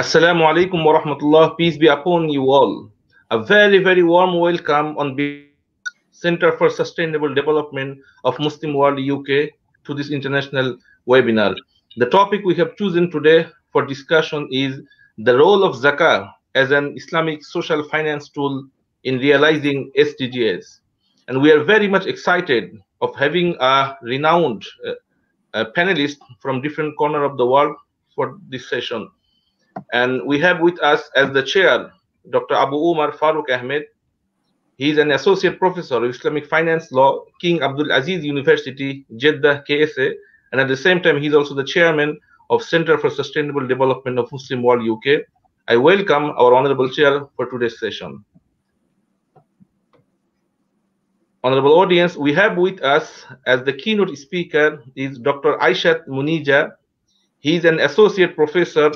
Assalamu alaikum wa rahmatullah. Peace be upon you all. A very, very warm welcome on behalf of Center for Sustainable Development of Muslim World UK to this international webinar. The topic we have chosen today for discussion is the role of Zakah as an Islamic social finance tool in realizing SDGs. And we are very much excited of having a renowned panelist from different corner of the world for this session. And we have with us as the chair, Dr. Umar Faruq Ahmed. He is an associate professor of Islamic finance law, King Abdulaziz University, Jeddah, KSA. And at the same time, he is also the chairman of Center for Sustainable Development of Muslim World UK. I welcome our honorable chair for today's session. Honorable audience, we have with us as the keynote speaker is Dr. Aishath Muneeza. He is an associate professor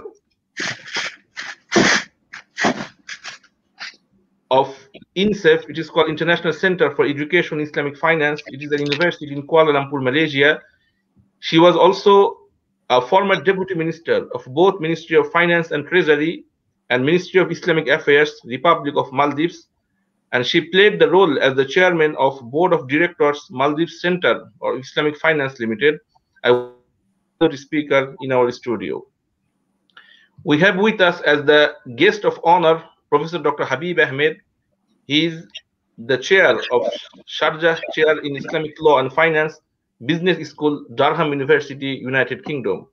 of INCEIF, it is called International Center for Education Islamic Finance. It is a university in Kuala Lumpur, Malaysia. She was also a former deputy minister of both Ministry of Finance and Treasury and Ministry of Islamic Affairs, Republic of Maldives. And she played the role as the chairman of Board of Directors, Maldives Center or Islamic Finance Limited. I was the speaker in our studio. We have with us as the guest of honor, Professor Dr. Habib Ahmed. He is the chair of Sharjah Chair in Islamic Law and Finance, Business School, Durham University, United Kingdom.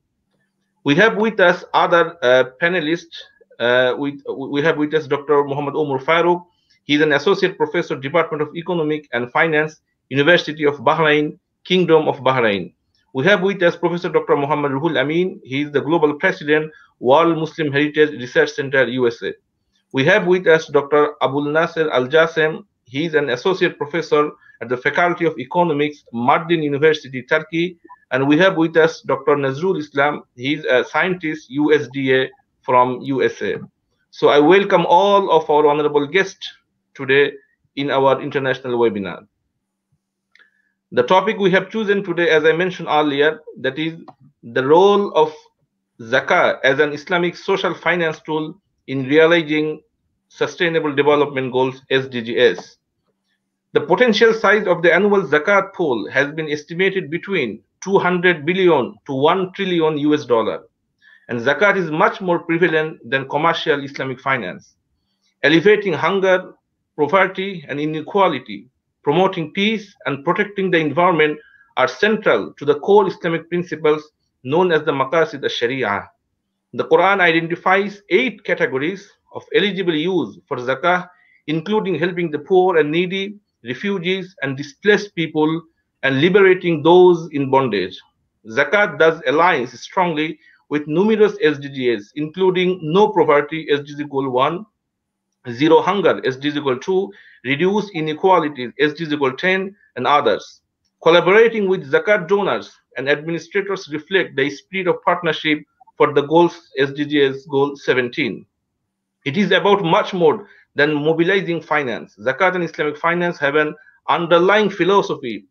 We have with us other panelists. We have with us Dr. Mohammed Omar Faruq. He is an associate professor, Department of Economic and Finance, University of Bahrain, Kingdom of Bahrain. We have with us Professor Dr. Muhammad Ruhul Amin. He is the global president, World Muslim Heritage Research Center, USA. We have with us Dr. Abul Nasser Al-Jasem. He is an associate professor at the Faculty of Economics, Mardin University, Turkey. And we have with us Dr. Nazrul Islam. He is a scientist, USDA from USA. So I welcome all of our honorable guests today in our international webinar. The topic we have chosen today, as I mentioned earlier, that is the role of Zakah as an Islamic social finance tool in realizing Sustainable Development Goals, SDGs. The potential size of the annual Zakat pool has been estimated between 200 billion to 1 trillion US dollar. And Zakat is much more prevalent than commercial Islamic finance. Elevating hunger, poverty, and inequality, promoting peace, and protecting the environment are central to the core Islamic principles known as the Maqasid al-Sharia. The Quran identifies 8 categories of eligible use for zakah, including helping the poor and needy, refugees and displaced people, and liberating those in bondage. Zakat thus aligns strongly with numerous SDGs, including no poverty, SDG goal 1, zero hunger, SDG goal 2, reduce inequalities, SDG goal 10, and others. Collaborating with zakat donors and administrators reflect the spirit of partnership for the goals SDGs goal 17. It is about much more than mobilizing finance. Zakat and Islamic finance have an underlying philosophy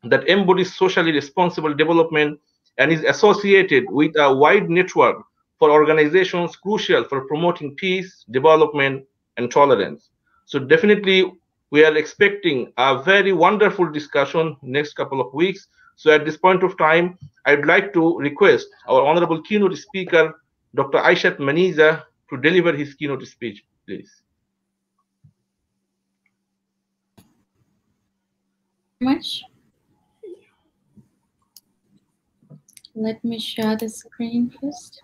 that embodies socially responsible development and is associated with a wide network for organizations crucial for promoting peace, development, and tolerance. So definitely we are expecting a very wonderful discussion next couple of weeks. So at this point of time, I'd like to request our honorable keynote speaker, Dr. Aishath Muneeza, to deliver his keynote speech, please. Much. Let me share the screen first.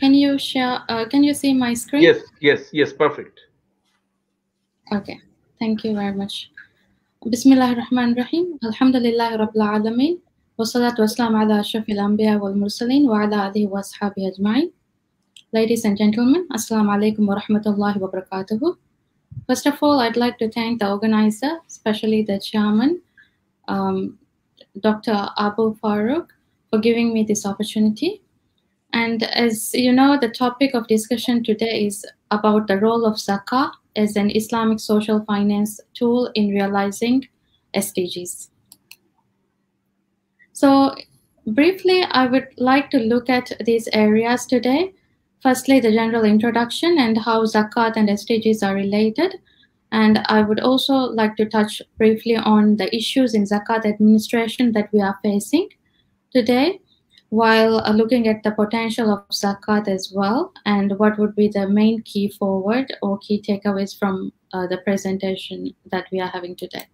Can you share? Can you see my screen? Yes, yes, yes, perfect. Okay. Thank you very much. Bismillahirrahmanirrahim. Alhamdulillahi Rabbil Alameen. Wassalatu wassalamu ala ashrafil anbiya wal mursaleen wa ala alihi wa ashabihi ajma'in. Ladies and gentlemen, Assalamu alaikum wa rahmatullahi wa barakatuhu. First of all, I'd like to thank the organizer, especially the chairman, Dr. Abu Faruq, for giving me this opportunity. And as you know, the topic of discussion today is about the role of Zakah as an Islamic social finance tool in realizing SDGs. So briefly, I would like to look at these areas today. Firstly, the general introduction and how Zakat and SDGs are related. And I would also like to touch briefly on the issues in Zakat administration that we are facing today, while looking at the potential of Zakat as well, and what would be the main key forward or key takeaways from the presentation that we are having today.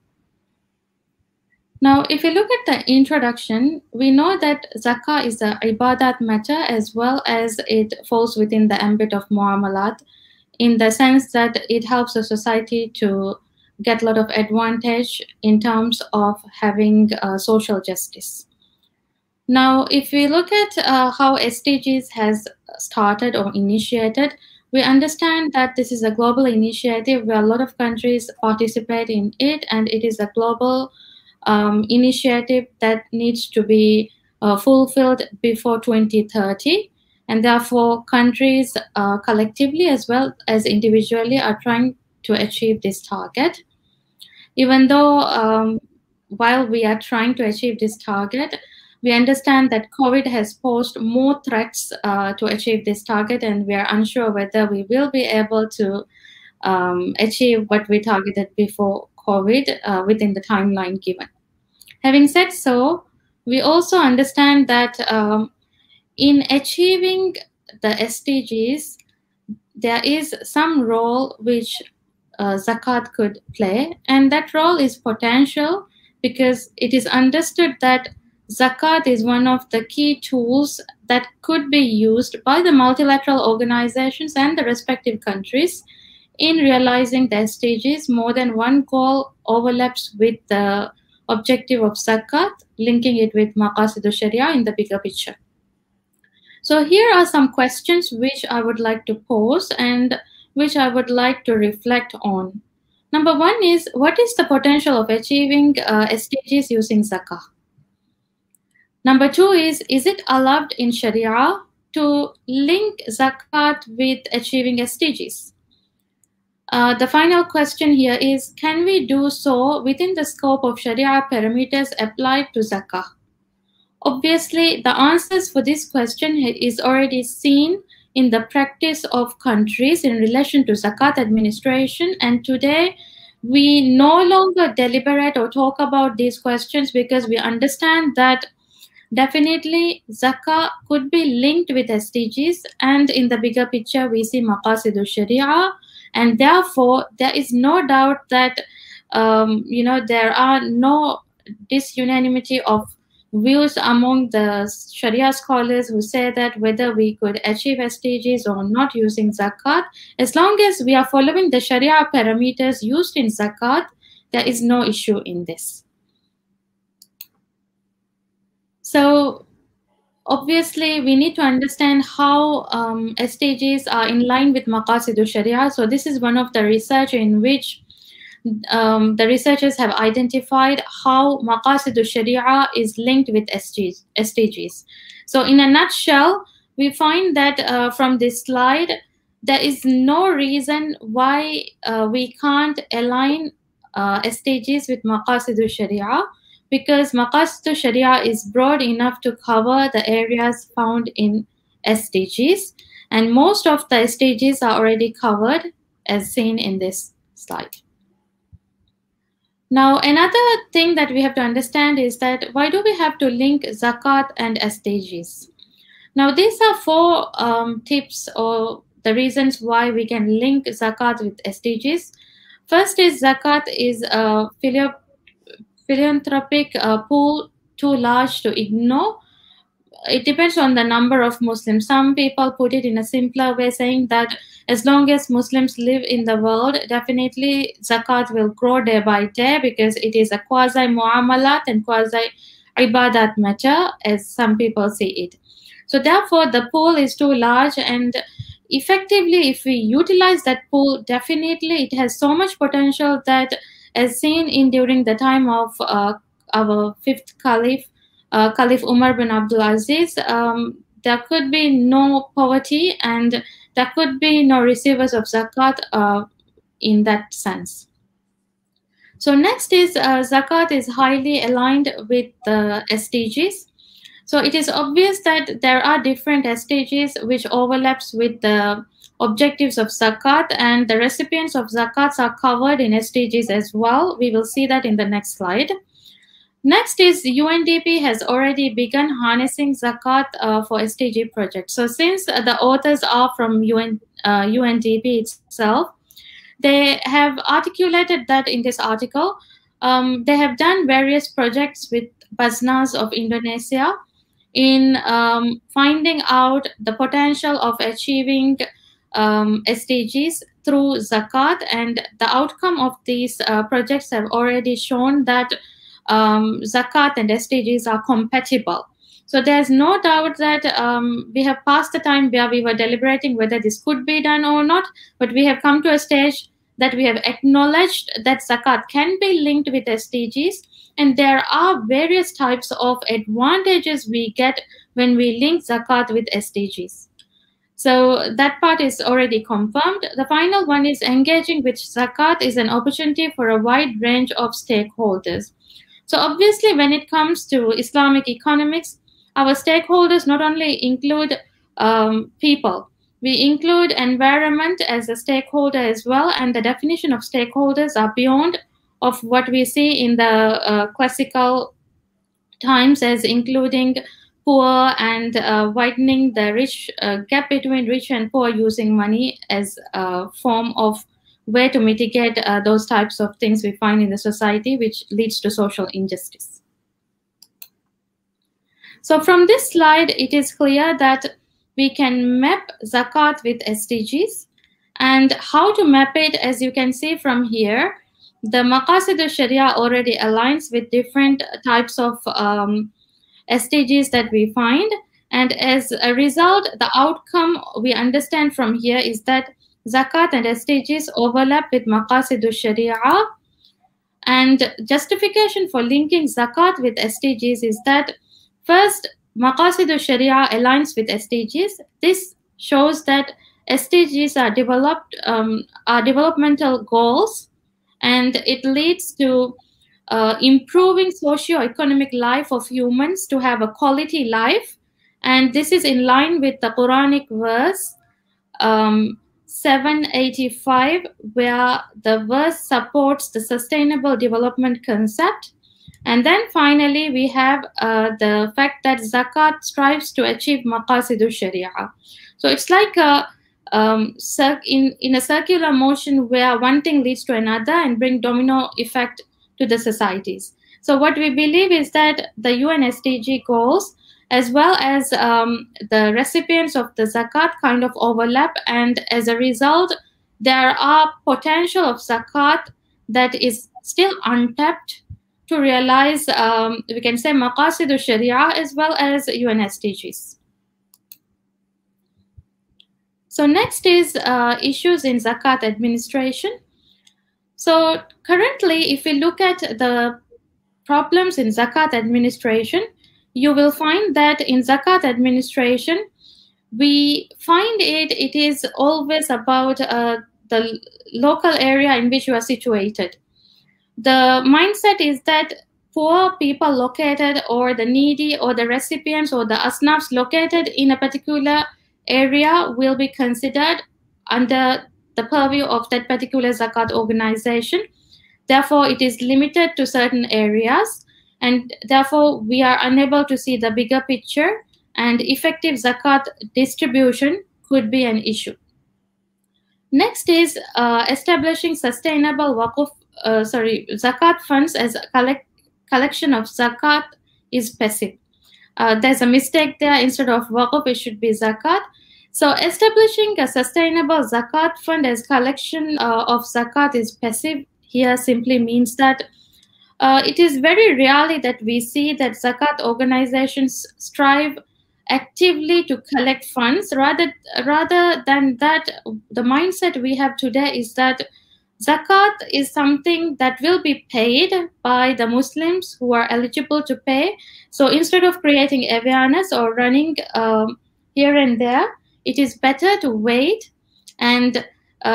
Now, if you look at the introduction, we know that Zakah is a ibadat matter as well as it falls within the ambit of muamalat, in the sense that it helps the society to get a lot of advantage in terms of having social justice. Now, if we look at how SDGs has started or initiated, we understand that this is a global initiative where a lot of countries participate in it, and it is a global initiative that needs to be fulfilled before 2030. And therefore, countries collectively as well as individually are trying to achieve this target. Even though while we are trying to achieve this target, we understand that COVID has posed more threats to achieve this target, and we are unsure whether we will be able to achieve what we targeted before COVID within the timeline given. Having said so, we also understand that in achieving the SDGs, there is some role which Zakat could play, and that role is potential because it is understood that Zakat is one of the key tools that could be used by the multilateral organizations and the respective countries in realizing the SDGs. More than one goal overlaps with the objective of Zakat, linking it with Maqasid al-Sharia in the bigger picture. So here are some questions which I would like to pose and which I would like to reflect on. Number one is, what is the potential of achieving SDGs using Zakah? Number two is it allowed in Sharia to link Zakat with achieving SDGs? The final question here is, can we do so within the scope of Sharia parameters applied to Zakah? Obviously, the answers for this question is already seen in the practice of countries in relation to Zakat administration, and today we no longer deliberate or talk about these questions because we understand that definitely Zakah could be linked with SDGs, and in the bigger picture we see Maqasid al-Sharia, and therefore there is no doubt that there are no disunanimity of views among the Sharia scholars who say that whether we could achieve SDGs or not using Zakat, as long as we are following the Sharia parameters used in Zakat, there is no issue in this. So obviously, we need to understand how SDGs are in line with Maqasid al-Sharia. So this is one of the research in which the researchers have identified how Maqasid al-Sharia is linked with SDGs. So in a nutshell, we find that from this slide, there is no reason why we can't align SDGs with Maqasid al-Sharia, because Maqasid al-Sharia is broad enough to cover the areas found in SDGs, and most of the SDGs are already covered as seen in this slide. Now, another thing that we have to understand is that why do we have to link Zakat and SDGs? Now, these are four tips or the reasons why we can link Zakat with SDGs. First is Zakat is a philanthropic pool too large to ignore. it depends on the number of Muslims. Some people put it in a simpler way, saying that as long as Muslims live in the world, definitely zakat will grow day by day, because it is a quasi muamalat and quasi ibadat matter, as some people see it. So therefore, the pool is too large, and effectively, if we utilize that pool, definitely it has so much potential that, as seen in during the time of our fifth caliph, Caliph Umar bin Abdulaziz, there could be no poverty and there could be no receivers of zakat in that sense. So next is zakat is highly aligned with the SDGs. So it is obvious that there are different SDGs which overlaps with the objectives of zakat, and the recipients of zakats are covered in SDGs as well. We will see that in the next slide. Next is UNDP has already begun harnessing zakat for SDG projects. So since the authors are from UNDP itself, they have articulated that in this article. They have done various projects with Basnas of Indonesia in finding out the potential of achieving SDGs through zakat, and the outcome of these projects have already shown that zakat and SDGs are compatible. So there's no doubt that we have passed the time where we were deliberating whether this could be done or not, but we have come to a stage that we have acknowledged that zakat can be linked with SDGs, and there are various types of advantages we get when we link zakat with SDGs. So that part is already confirmed. The final one is engaging with zakat is an opportunity for a wide range of stakeholders. So obviously, when it comes to Islamic economics, our stakeholders not only include people, we include environment as a stakeholder as well, and the definition of stakeholders are beyond of what we see in the classical times as including poor and widening the rich gap between rich and poor, using money as a form of way to mitigate those types of things we find in the society, which leads to social injustice. So from this slide, it is clear that we can map zakat with SDGs. And how to map it, as you can see from here, the Maqasid al-Sharia already aligns with different types of SDGs that we find. And as a result, the outcome we understand from here is that zakat and SDGs overlap with Maqasid al-Sharia. And justification for linking zakat with SDGs is that, first, Maqasid al-Sharia aligns with SDGs. This shows that SDGs are developmental goals, and it leads to improving socio-economic life of humans to have a quality life. And this is in line with the Quranic verse 785, where the verse supports the sustainable development concept. And then finally, we have the fact that zakat strives to achieve maqasid al-sharia. So it's like in a circular motion where one thing leads to another and bring domino effect to the societies. So what we believe is that the UN SDG goals, as well as the recipients of the zakat, kind of overlap, and as a result, there are potential of zakat that is still untapped to realize, we can say, maqasid al-sharia as well as UN SDGs. So next is issues in zakat administration. So currently, if we look at the problems in zakat administration, you will find that in zakat administration, we find it is always about the local area in which you are situated. The mindset is that poor people located, or the needy, or the recipients, or the asnafs located in a particular area will be considered under the purview of that particular zakat organization. Therefore, it is limited to certain areas, and therefore we are unable to see the bigger picture, and effective zakat distribution could be an issue. Next is establishing sustainable zakat funds as a collection of zakat is passive. There's a mistake there. Instead of waqf, it should be zakat. So establishing a sustainable zakat fund as collection of zakat is passive here simply means that it is very rarely that we see that zakat organizations strive actively to collect funds. Rather than that, the mindset we have today is that zakat is something that will be paid by the Muslims who are eligible to pay. So instead of creating awareness or running here and there, it is better to wait and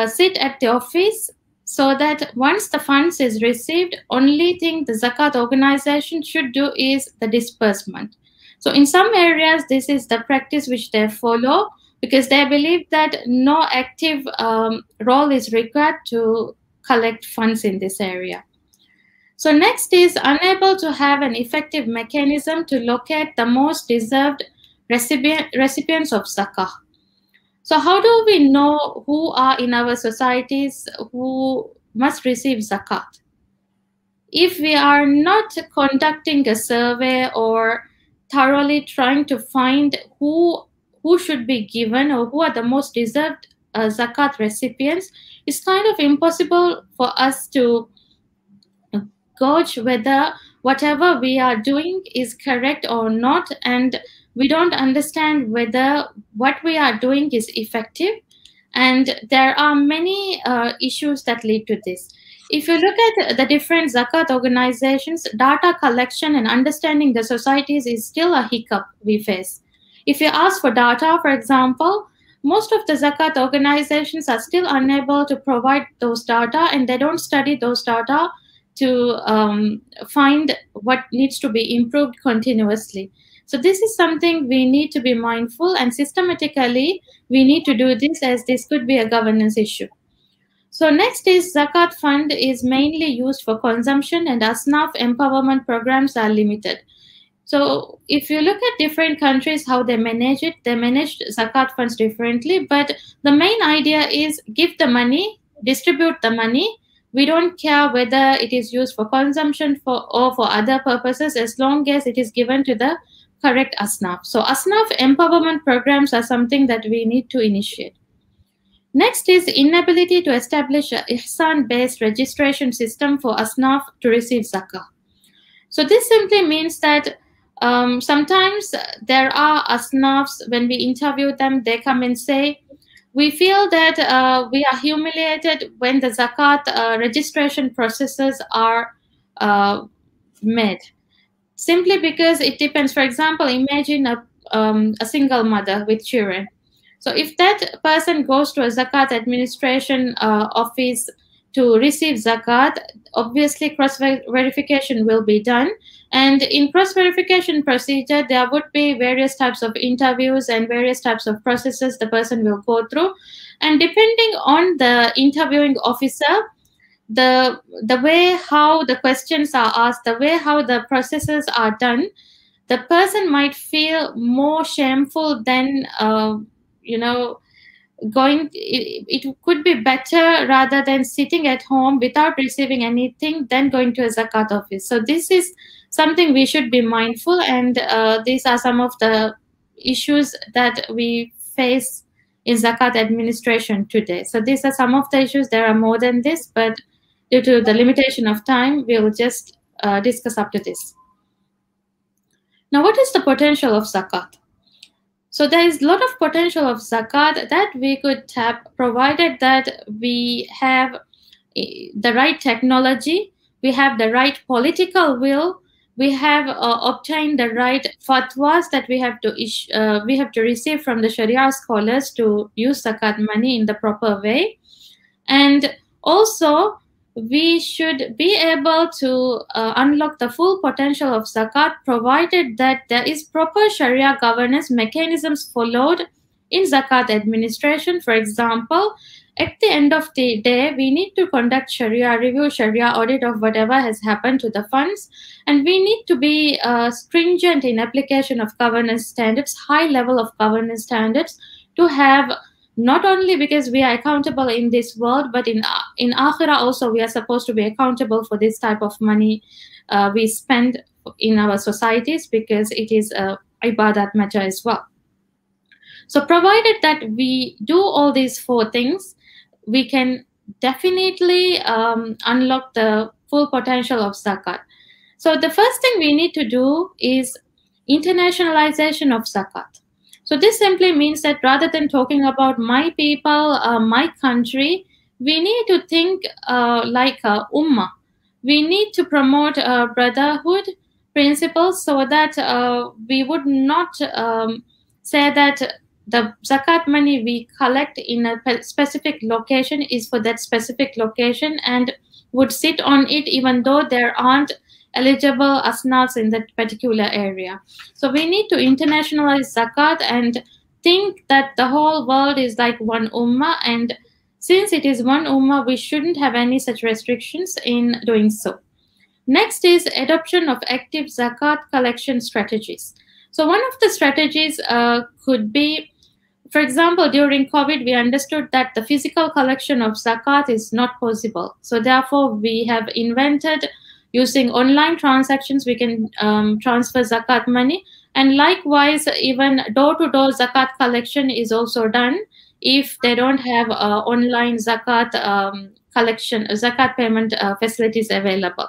sit at the office, so that once the funds is received, only thing the zakat organization should do is the disbursement. So in some areas, this is the practice which they follow, because they believe that no active role is required to collect funds in this area. So next is unable to have an effective mechanism to locate the most deserved recipients of zakah. So how do we know who are in our societies who must receive zakat? If we are not conducting a survey or thoroughly trying to find who should be given or who are the most deserved zakat recipients, it's kind of impossible for us to gauge whether whatever we are doing is correct or not, and we don't understand whether what we are doing is effective. And there are many issues that lead to this. If you look at the different zakat organizations, data collection and understanding the societies is still a hiccup we face. If you ask for data, for example, most of the zakat organizations are still unable to provide those data, and they don't study those data to find what needs to be improved continuously. So this is something we need to be mindful, and systematically we need to do this, as this could be a governance issue. So next is zakat fund is mainly used for consumption, and asnaf empowerment programs are limited. So if you look at different countries, how they manage it, they manage zakat funds differently, but the main idea is give the money, distribute the money. We don't care whether it is used for consumption or for other purposes, as long as it is given to the correct asnaf. So asnaf empowerment programs are something that we need to initiate. Next is inability to establish a ihsan-based registration system for asnaf to receive zakah. So this simply means that sometimes there are asnafs, when we interview them, they come and say, we feel that we are humiliated when the zakat registration processes are made. Simply because it depends. For example, imagine a single mother with children. So if that person goes to a zakat administration office to receive zakat, obviously cross-verification will be done. And in cross-verification procedure, there would be various types of interviews and various types of processes the person will go through. And depending on the interviewing officer, the way how the questions are asked, the way how the processes are done, the person might feel more shameful than, it could be better rather than sitting at home without receiving anything than going to a zakat office. So this is something we should be mindful, and these are some of the issues that we face in zakat administration today. So these are some of the issues. There are more than this, but due to the limitation of time, we will just discuss up to this. Now, what is the potential of zakat? So there is a lot of potential of zakat that we could tap, provided that we have the right technology, we have the right political will, we have obtained the right fatwas that we have to receive from the Sharia scholars to use zakat money in the proper way. And also, we should be able to unlock the full potential of zakat, provided that there is proper Sharia governance mechanisms followed in zakat administration. For example, at the end of the day, we need to conduct Sharia review, Sharia audit of whatever has happened to the funds, and we need to be stringent in application of governance standards, high level of governance standards, to have, not only because we are accountable in this world, but in Akhirah also we are supposed to be accountable for this type of money we spend in our societies, because it is ibadat matter as well. So provided that we do all these 4 things, we can definitely unlock the full potential of zakat. So the first thing we need to do is internationalization of zakat. So this simply means that rather than talking about my people, my country, we need to think like ummah. We need to promote brotherhood principles so that we would not say that the zakat money we collect in a specific location is for that specific location and would sit on it even though there aren't eligible asnafs in that particular area. So we need to internationalize zakat and think that the whole world is like one ummah, and since it is one ummah, we shouldn't have any such restrictions in doing so. Next is adoption of active zakat collection strategies. So one of the strategies could be, for example, during COVID, we understood that the physical collection of zakat is not possible. So therefore, we have invented using online transactions, we can transfer zakat money. And likewise, even door-to-door zakat collection is also done if they don't have online zakat collection, zakat payment facilities available.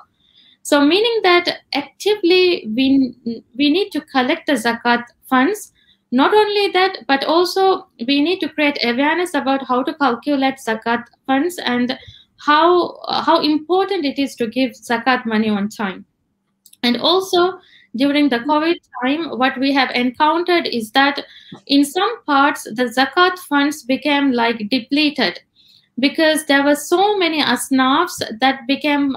So meaning that actively we need to collect the zakat funds. Not only that, but also we need to create awareness about how to calculate zakat funds and how important it is to give zakat money on time. And also during the COVID time, what we have encountered is that in some parts, the zakat funds became like depleted because there were so many asnafs that became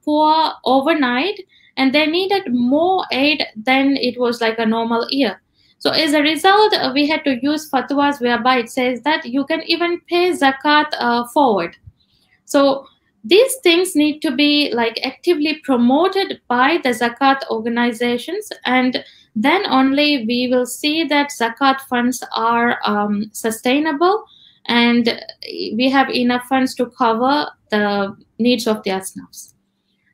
poor overnight and they needed more aid than it was like a normal year. So as a result, we had to use fatwas whereby it says that you can even pay zakat forward. So these things need to be like actively promoted by the zakat organizations, and then only we will see that zakat funds are sustainable and we have enough funds to cover the needs of the asnafs.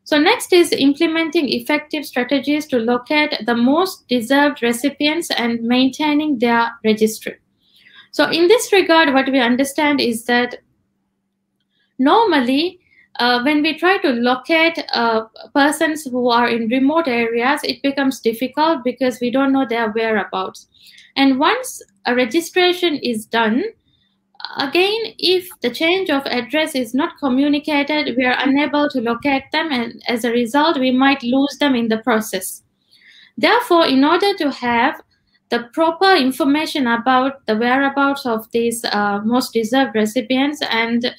So next is implementing effective strategies to locate the most deserved recipients and maintaining their registry. So in this regard, what we understand is that normally, when we try to locate persons who are in remote areas, it becomes difficult because we don't know their whereabouts. And once a registration is done, again, if the change of address is not communicated, we are unable to locate them, and as a result, we might lose them in the process. Therefore, in order to have the proper information about the whereabouts of these most deserved recipients and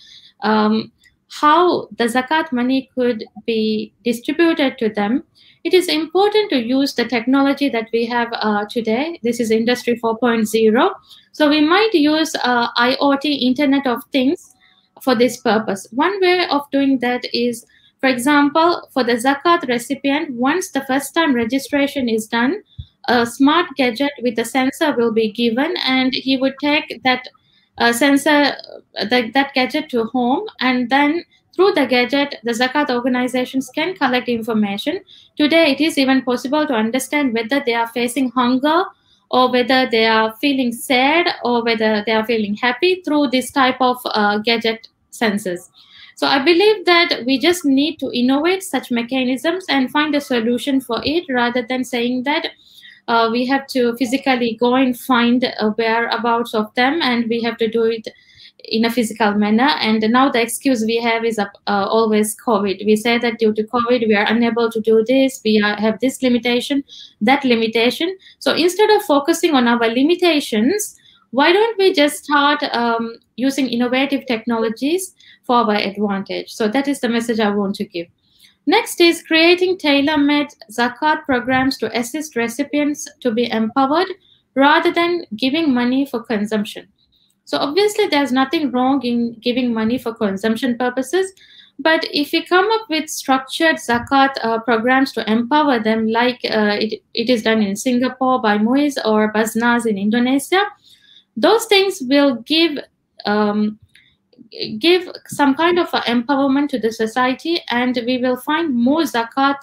how the zakat money could be distributed to them, it is important to use the technology that we have today. This is Industry 4.0. So we might use IoT, Internet of Things, for this purpose. One way of doing that is, for example, for the zakat recipient, once the first time registration is done, a smart gadget with a sensor will be given, and he would take that sensor, that gadget to home, and then through the gadget, the zakat organizations can collect information. Today, it is even possible to understand whether they are facing hunger or whether they are feeling sad or whether they are feeling happy through this type of gadget sensors. So I believe that we just need to innovate such mechanisms and find a solution for it rather than saying that we have to physically go and find whereabouts of them and we have to do it in a physical manner. And now the excuse we have is always COVID. We say that due to COVID, we are unable to do this. We have this limitation, that limitation. So instead of focusing on our limitations, why don't we just start using innovative technologies for our advantage? So that is the message I want to give. Next is creating tailor-made zakat programs to assist recipients to be empowered rather than giving money for consumption. So obviously there's nothing wrong in giving money for consumption purposes, but if we come up with structured zakat programs to empower them, like it is done in Singapore by Muiz or Basnas in Indonesia, those things will give some kind of empowerment to the society, and we will find more zakat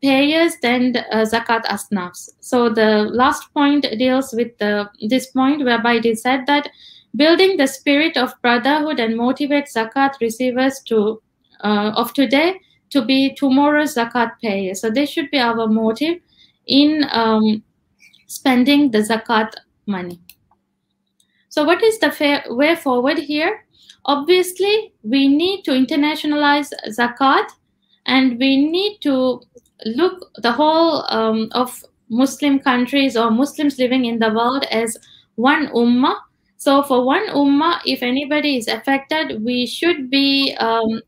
payers than zakat asnafs. So the last point deals with this point, whereby it is said that building the spirit of brotherhood and motivate zakat receivers of today to be tomorrow's zakat payers. So this should be our motive in spending the zakat money. So what is the way forward here? Obviously, we need to internationalize zakat, and we need to look the whole of Muslim countries or Muslims living in the world as one ummah. So for one ummah, if anybody is affected, we should be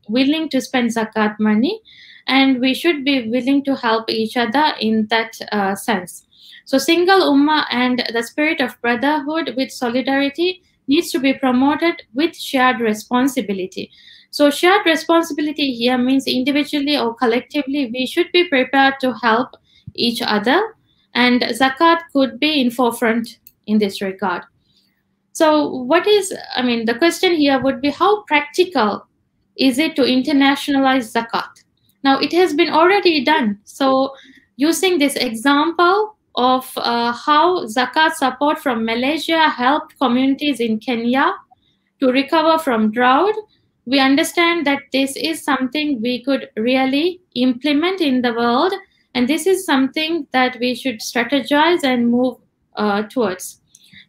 willing to spend zakat money, and we should be willing to help each other in that sense. So single ummah and the spirit of brotherhood with solidarity needs to be promoted with shared responsibility. So shared responsibility here means individually or collectively, we should be prepared to help each other, and zakat could be in forefront in this regard. So the question here would be, how practical is it to internationalize zakat? Now, it has been already done. So using this example of how zakat support from Malaysia helped communities in Kenya to recover from drought, we understand that this is something we could really implement in the world, and this is something that we should strategize and move towards.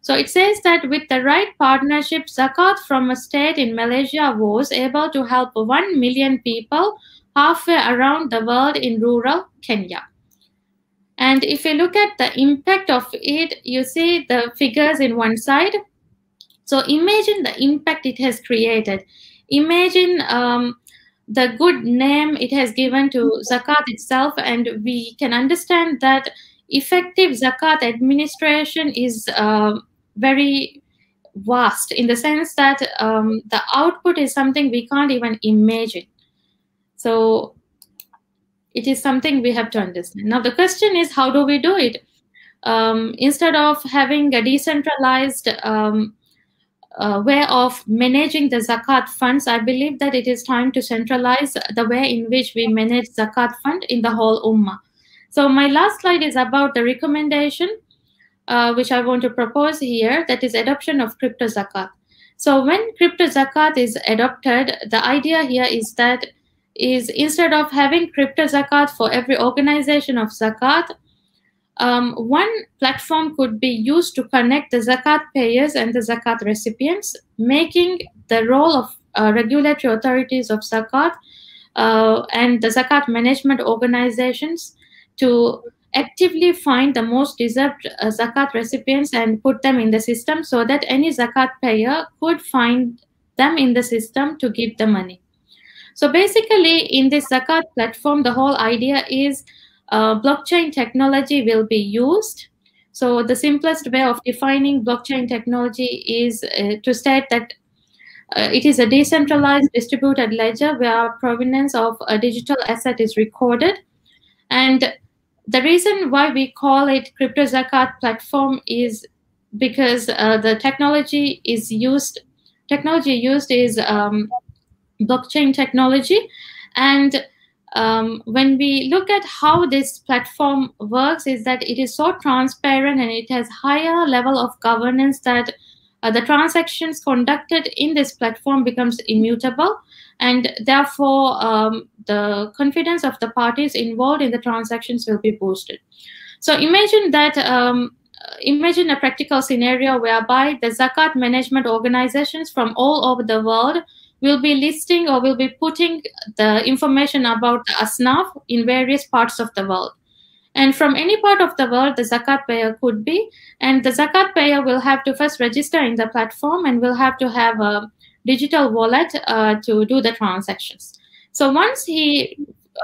So it says that with the right partnership, zakat from a state in Malaysia was able to help 1 million people halfway around the world in rural Kenya. And if you look at the impact of it, you see the figures in one side. So imagine the impact it has created. Imagine the good name it has given to zakat itself, and we can understand that effective zakat administration is very vast, in the sense that the output is something we can't even imagine. So it is something we have to understand. Now the question is, how do we do it? Instead of having a decentralized way of managing the zakat funds, I believe that it is time to centralize the way in which we manage zakat fund in the whole ummah. So my last slide is about the recommendation which I want to propose here, that is adoption of crypto zakat. So when crypto zakat is adopted, the idea here is that instead of having crypto zakat for every organization of zakat, one platform could be used to connect the zakat payers and the zakat recipients, making the role of regulatory authorities of zakat and the zakat management organizations to actively find the most deserved zakat recipients and put them in the system, so that any zakat payer could find them in the system to give the money. So basically, in this zakat platform, the whole idea is blockchain technology will be used. So the simplest way of defining blockchain technology is to state that it is a decentralized distributed ledger where provenance of a digital asset is recorded. And the reason why we call it crypto zakat platform is because the technology used is blockchain technology. And when we look at how this platform works, is that it is so transparent and it has higher level of governance that the transactions conducted in this platform becomes immutable, and therefore the confidence of the parties involved in the transactions will be boosted. So imagine that imagine a practical scenario whereby the zakat management organizations from all over the world will be listing or will be putting the information about the asnaf in various parts of the world. And from any part of the world, the zakat payer could be, and the zakat payer will have to first register in the platform and will have to have a digital wallet to do the transactions. So once he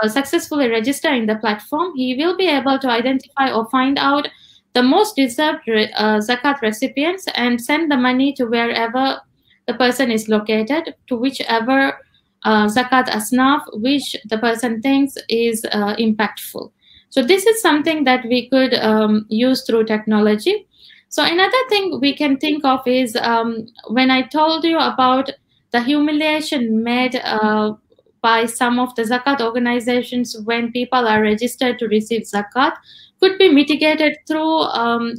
successfully register in the platform, he will be able to identify or find out the most deserved zakat recipients and send the money to wherever the person is located, to whichever zakat asnaf which the person thinks is impactful. So this is something that we could use through technology. So another thing we can think of is when I told you about the humiliation made by some of the zakat organizations when people are registered to receive zakat could be mitigated through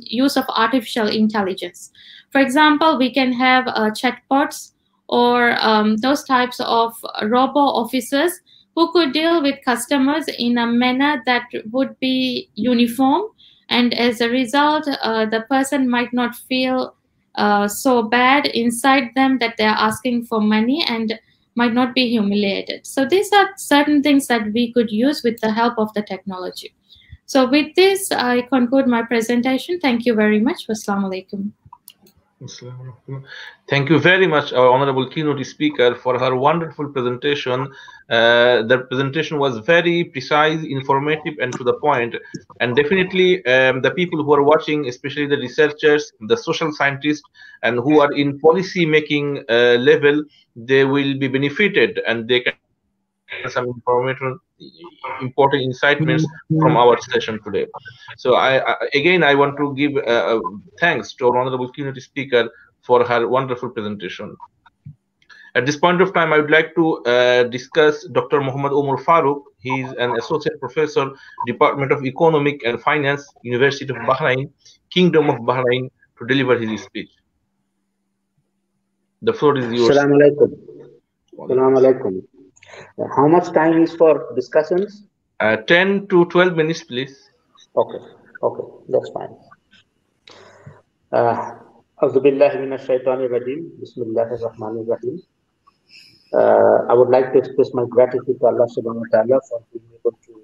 use of artificial intelligence. For example, we can have chatbots or those types of robo officers who could deal with customers in a manner that would be uniform, and as a result, the person might not feel so bad inside them that they are asking for money and might not be humiliated. So these are certain things that we could use with the help of the technology. So with this, I conclude my presentation. Thank you very much. Wassalamu alaikum. Thank you very much, our honorable keynote speaker, for her wonderful presentation. The presentation was very precise, informative, and to the point. And definitely, the people who are watching, especially the researchers, the social scientists, and who are in policy making level, they will be benefited, and they can some information, important incitements from our session today. So again, I want to give thanks to our honorable keynote speaker for her wonderful presentation. At this point of time, I would like to discuss Dr. Mohammed Omar Farooq. He is an associate professor, Department of Economic and Finance, University of Bahrain, Kingdom of Bahrain, to deliver his speech. The floor is yours. Assalamu alaikum. Assalamu alaikum. How much time is for discussions? 10 to 12 minutes, please. Okay, that's fine. A'udhu billahi minash shaitani rajim. Bismillahir rahmanir rahim. I would like to express my gratitude to Allah subhanahu wa ta'ala for being able to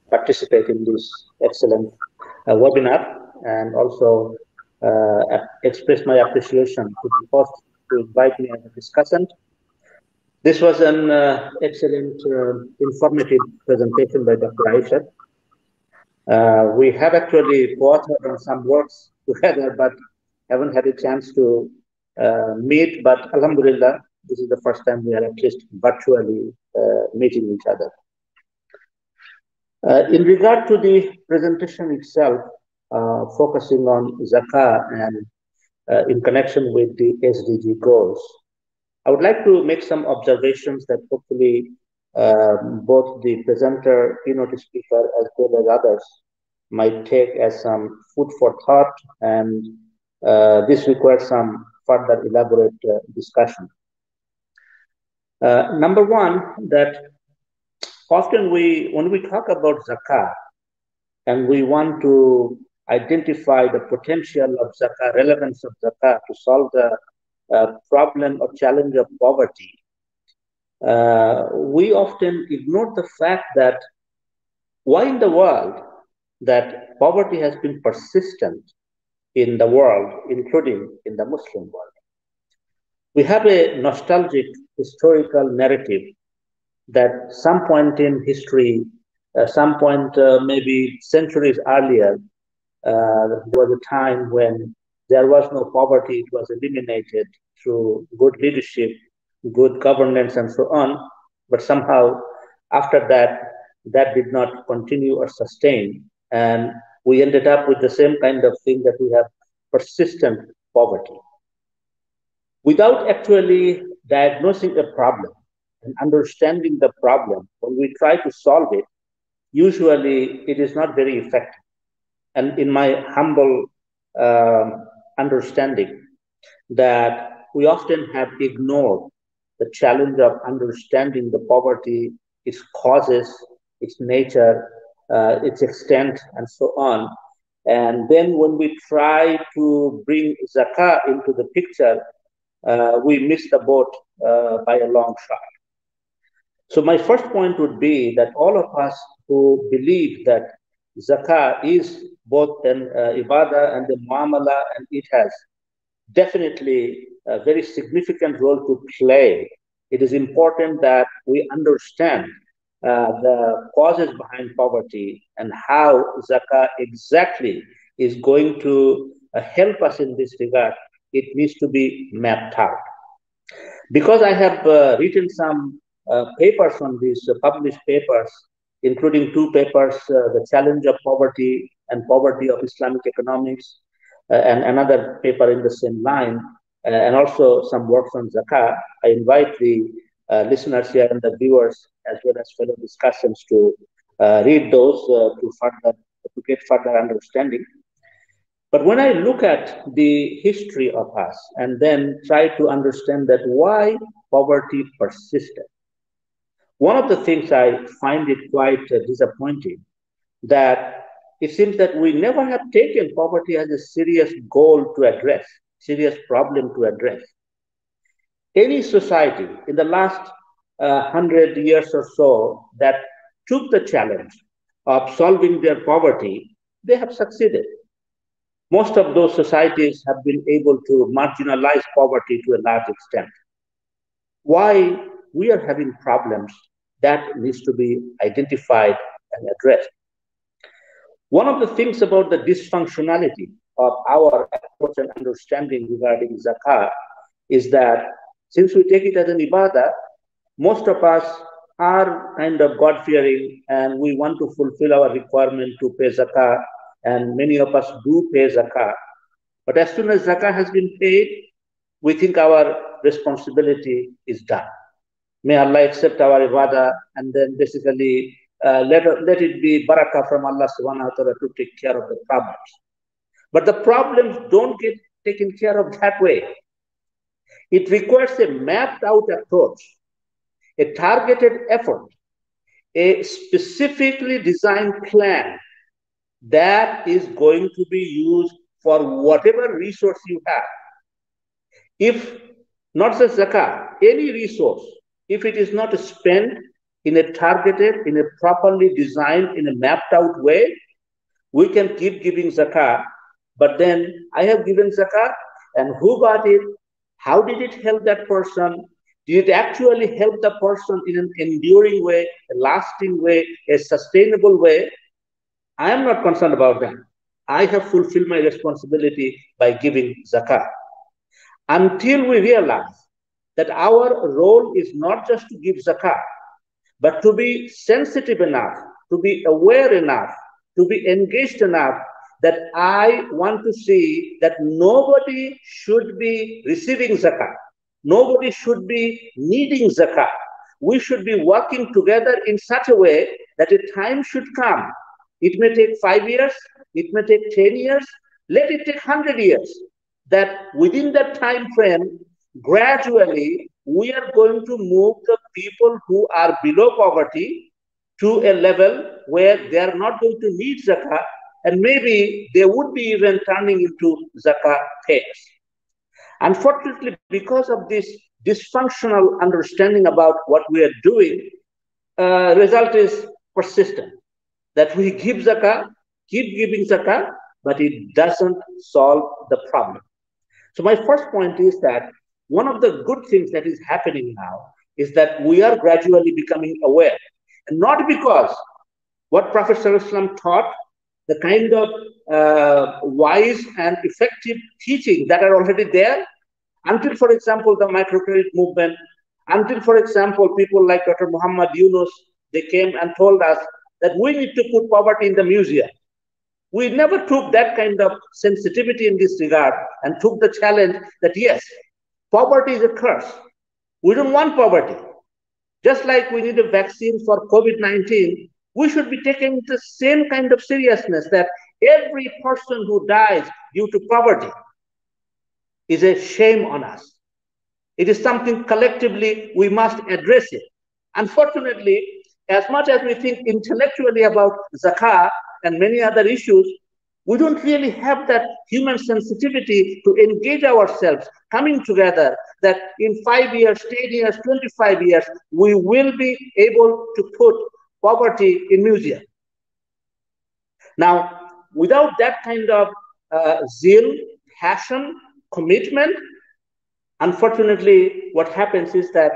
participate in this excellent webinar, and also express my appreciation to the host to invite me as a discussant. This was an excellent, informative presentation by Dr. Aishath. We have actually co-authored on some works together, but haven't had a chance to meet. But alhamdulillah, this is the first time we are at least virtually meeting each other. In regard to the presentation itself, focusing on Zakah and in connection with the SDG goals, I would like to make some observations that hopefully both the presenter, keynote speaker, as well as others might take as some food for thought, and this requires some further elaborate discussion. Number one, that often when we talk about Zakah and we want to identify the potential of Zakah, relevance of Zakah to solve the problem or challenge of poverty, we often ignore the fact that why in the world that poverty has been persistent in the world, including in the Muslim world. We have a nostalgic historical narrative that some point in history, some point maybe centuries earlier, there was a time when there was no poverty, it was eliminated through good leadership, good governance, and so on. But somehow, after that, that did not continue or sustain. And we ended up with the same kind of thing, that we have persistent poverty. Without actually diagnosing a problem and understanding the problem, when we try to solve it, usually it is not very effective. And in my humble understanding, that we often have ignored the challenge of understanding the poverty, its causes, its nature, its extent, and so on. And then when we try to bring Zakah into the picture, we miss the boat by a long shot. So my first point would be that all of us who believe that Zakah is both an ibadah and a muamala, and it has definitely a very significant role to play. It is important that we understand the causes behind poverty and how Zakah exactly is going to help us in this regard. It needs to be mapped out. Because I have written some papers on these, published papers, including two papers, The Challenge of Poverty and Poverty of Islamic Economics, and another paper in the same line, and also some works on Zakah. I invite the listeners here and the viewers as well as fellow discussants to read those to get further understanding. But when I look at the history of us and then try to understand that why poverty persisted, one of the things I find it quite disappointing that it seems that we never have taken poverty as a serious goal to address, serious problem to address. Any society in the last 100 years or so that took the challenge of solving their poverty, they have succeeded. Most of those societies have been able to marginalize poverty to a large extent. Why we are having problems, that needs to be identified and addressed. One of the things about the dysfunctionality of our approach and understanding regarding zakah is that since we take it as an ibadah, most of us are kind of God-fearing and we want to fulfill our requirement to pay zakah, and many of us do pay zakah. But as soon as zakah has been paid, we think our responsibility is done. May Allah accept our ibadah, and then basically let it be barakah from Allah subhanahu wa ta'ala to take care of the problems. But the problems don't get taken care of that way. It requires a mapped out approach, a targeted effort, a specifically designed plan that is going to be used for whatever resource you have. If not just zakah, any resource, if it is not spent in a targeted, in a properly designed, in a mapped out way, we can keep giving zakah. But then I have given zakah, and who got it? How did it help that person? Did it actually help the person in an enduring way, a lasting way, a sustainable way? I am not concerned about that. I have fulfilled my responsibility by giving zakah. Until we realize that our role is not just to give zakah, but to be sensitive enough, to be aware enough, to be engaged enough that I want to see that nobody should be receiving zakah. Nobody should be needing zakah. We should be working together in such a way that a time should come. It may take 5 years, it may take 10 years, let it take 100 years. That within that time frame, gradually, we are going to move the people who are below poverty to a level where they are not going to need zakah, and maybe they would be even turning into zakah payers. Unfortunately, because of this dysfunctional understanding about what we are doing, result is persistent. That we give zakah, keep giving zakah, but it doesn't solve the problem. So my first point is that one of the good things that is happening now is that we are gradually becoming aware. And not because what Prophet ﷺ taught, the kind of wise and effective teaching that are already there, until, for example, the microcredit movement, until, for example, people like Dr.Muhammad, Yunus, they came and told us that we need to put poverty in the museum. We never took that kind of sensitivity in this regard and took the challenge that yes, poverty is a curse. We don't want poverty. Just like we need a vaccine for COVID-19, we should be taking the same kind of seriousness that every person who dies due to poverty is a shame on us. It is something collectively we must address it. Unfortunately, as much as we think intellectually about zakah and many other issues, we don't really have that human sensitivity to engage ourselves, coming together, that in 5 years, 10 years, 25 years, we will be able to put poverty in museum. Now, without that kind of zeal, passion, commitment, unfortunately, what happens is that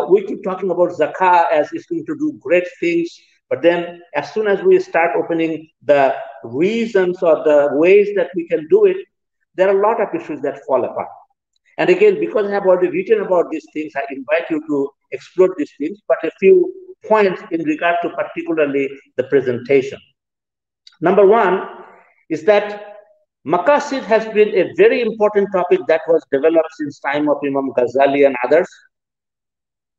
we keep talking about zakah as it's going to do great things, but then as soon as we start opening the reasons or the ways that we can do it, there are a lot of issues that fall apart. And again, because I have already written about these things, I invite you to explore these things, but a few points in regard to particularly the presentation. Number one is that Maqasid has been a very important topic that was developed since time of Imam Ghazali and others.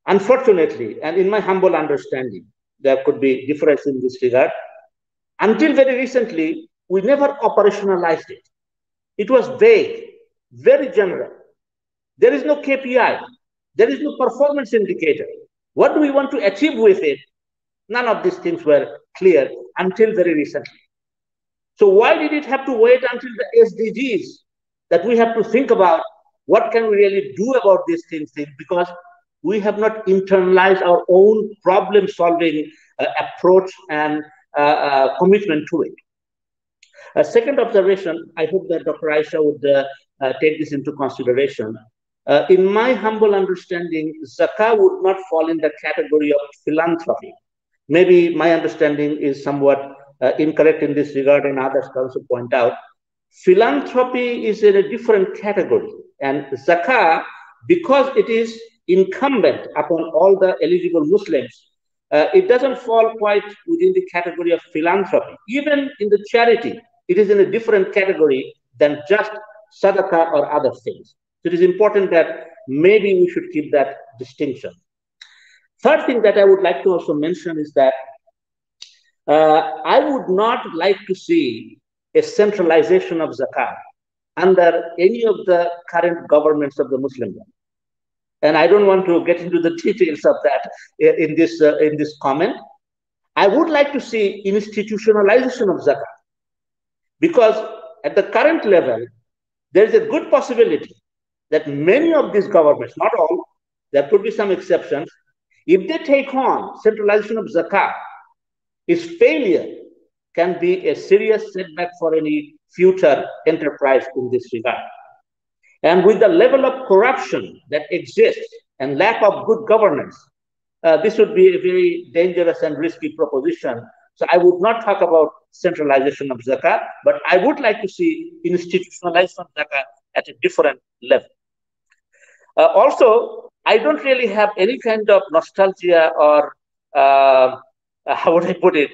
Unfortunately, and in my humble understanding, there could be difference in this regard. Until very recently, we never operationalized it. It was vague, very general. There is no KPI. There is no performance indicator. What do we want to achieve with it? None of these things were clear until very recently. So why did it have to wait until the SDGs that we have to think about what can we really do about these things? Because we have not internalized our own problem-solving approach and commitment to it. A second observation, I hope that Dr. Aisha would take this into consideration. In my humble understanding, Zakah would not fall in the category of philanthropy. Maybe my understanding is somewhat incorrect in this regard, and others can also point out. Philanthropy is in a different category, and Zakah, because it is incumbent upon all the eligible Muslims, it doesn't fall quite within the category of philanthropy. Even in the charity, it is in a different category than just sadaqah or other things. So it is important that maybe we should keep that distinction. Third thing that I would like to also mention is that I would not like to see a centralization of Zakah under any of the current governments of the Muslim world. And I don't want to get into the details of that in this comment. I would like to see institutionalization of Zakah, because at the current level, there is a good possibility that many of these governments, not all, there could be some exceptions, if they take on centralization of Zakah, its failure can be a serious setback for any future enterprise in this regard. And with the level of corruption that exists and lack of good governance, this would be a very dangerous and risky proposition. So I would not talk about centralization of Zakah, but I would like to see institutionalization of Zakah at a different level. Also, I don't really have any kind of nostalgia or, how would I put it,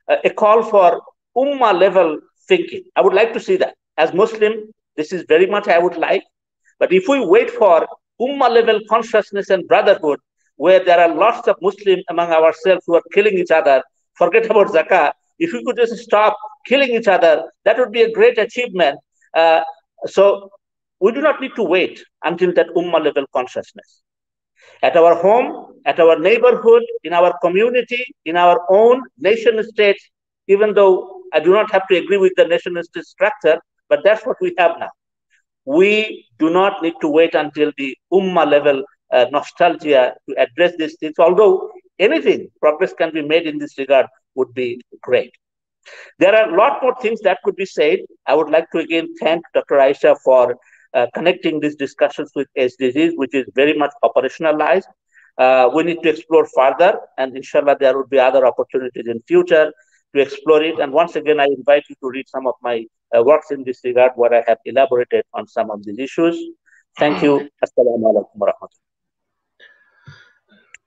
a call for Ummah level thinking. I would like to see that. As Muslim, this is very much I would like. But if we wait for Ummah level consciousness and brotherhood, where there are lots of Muslims among ourselves who are killing each other, forget about Zakah. If we could just stop killing each other, that would be a great achievement. So we do not need to wait until that Ummah level consciousness. At our home, at our neighborhood, in our community, in our own nation states, even though I do not have to agree with the nation state structure, but that's what we have now. We do not need to wait until the Ummah level nostalgia to address these things, although anything, progress can be made in this regard would be great. There are a lot more things that could be said. I would like to again thank Dr. Aisha for connecting these discussions with SDGs, which is very much operationalized. We need to explore further, and inshallah there will be other opportunities in future to explore it. And once again, I invite you to read some of my works in this regard, where I have elaborated on some of these issues. Thank you. Assalamu alaikum wa rahmatullah.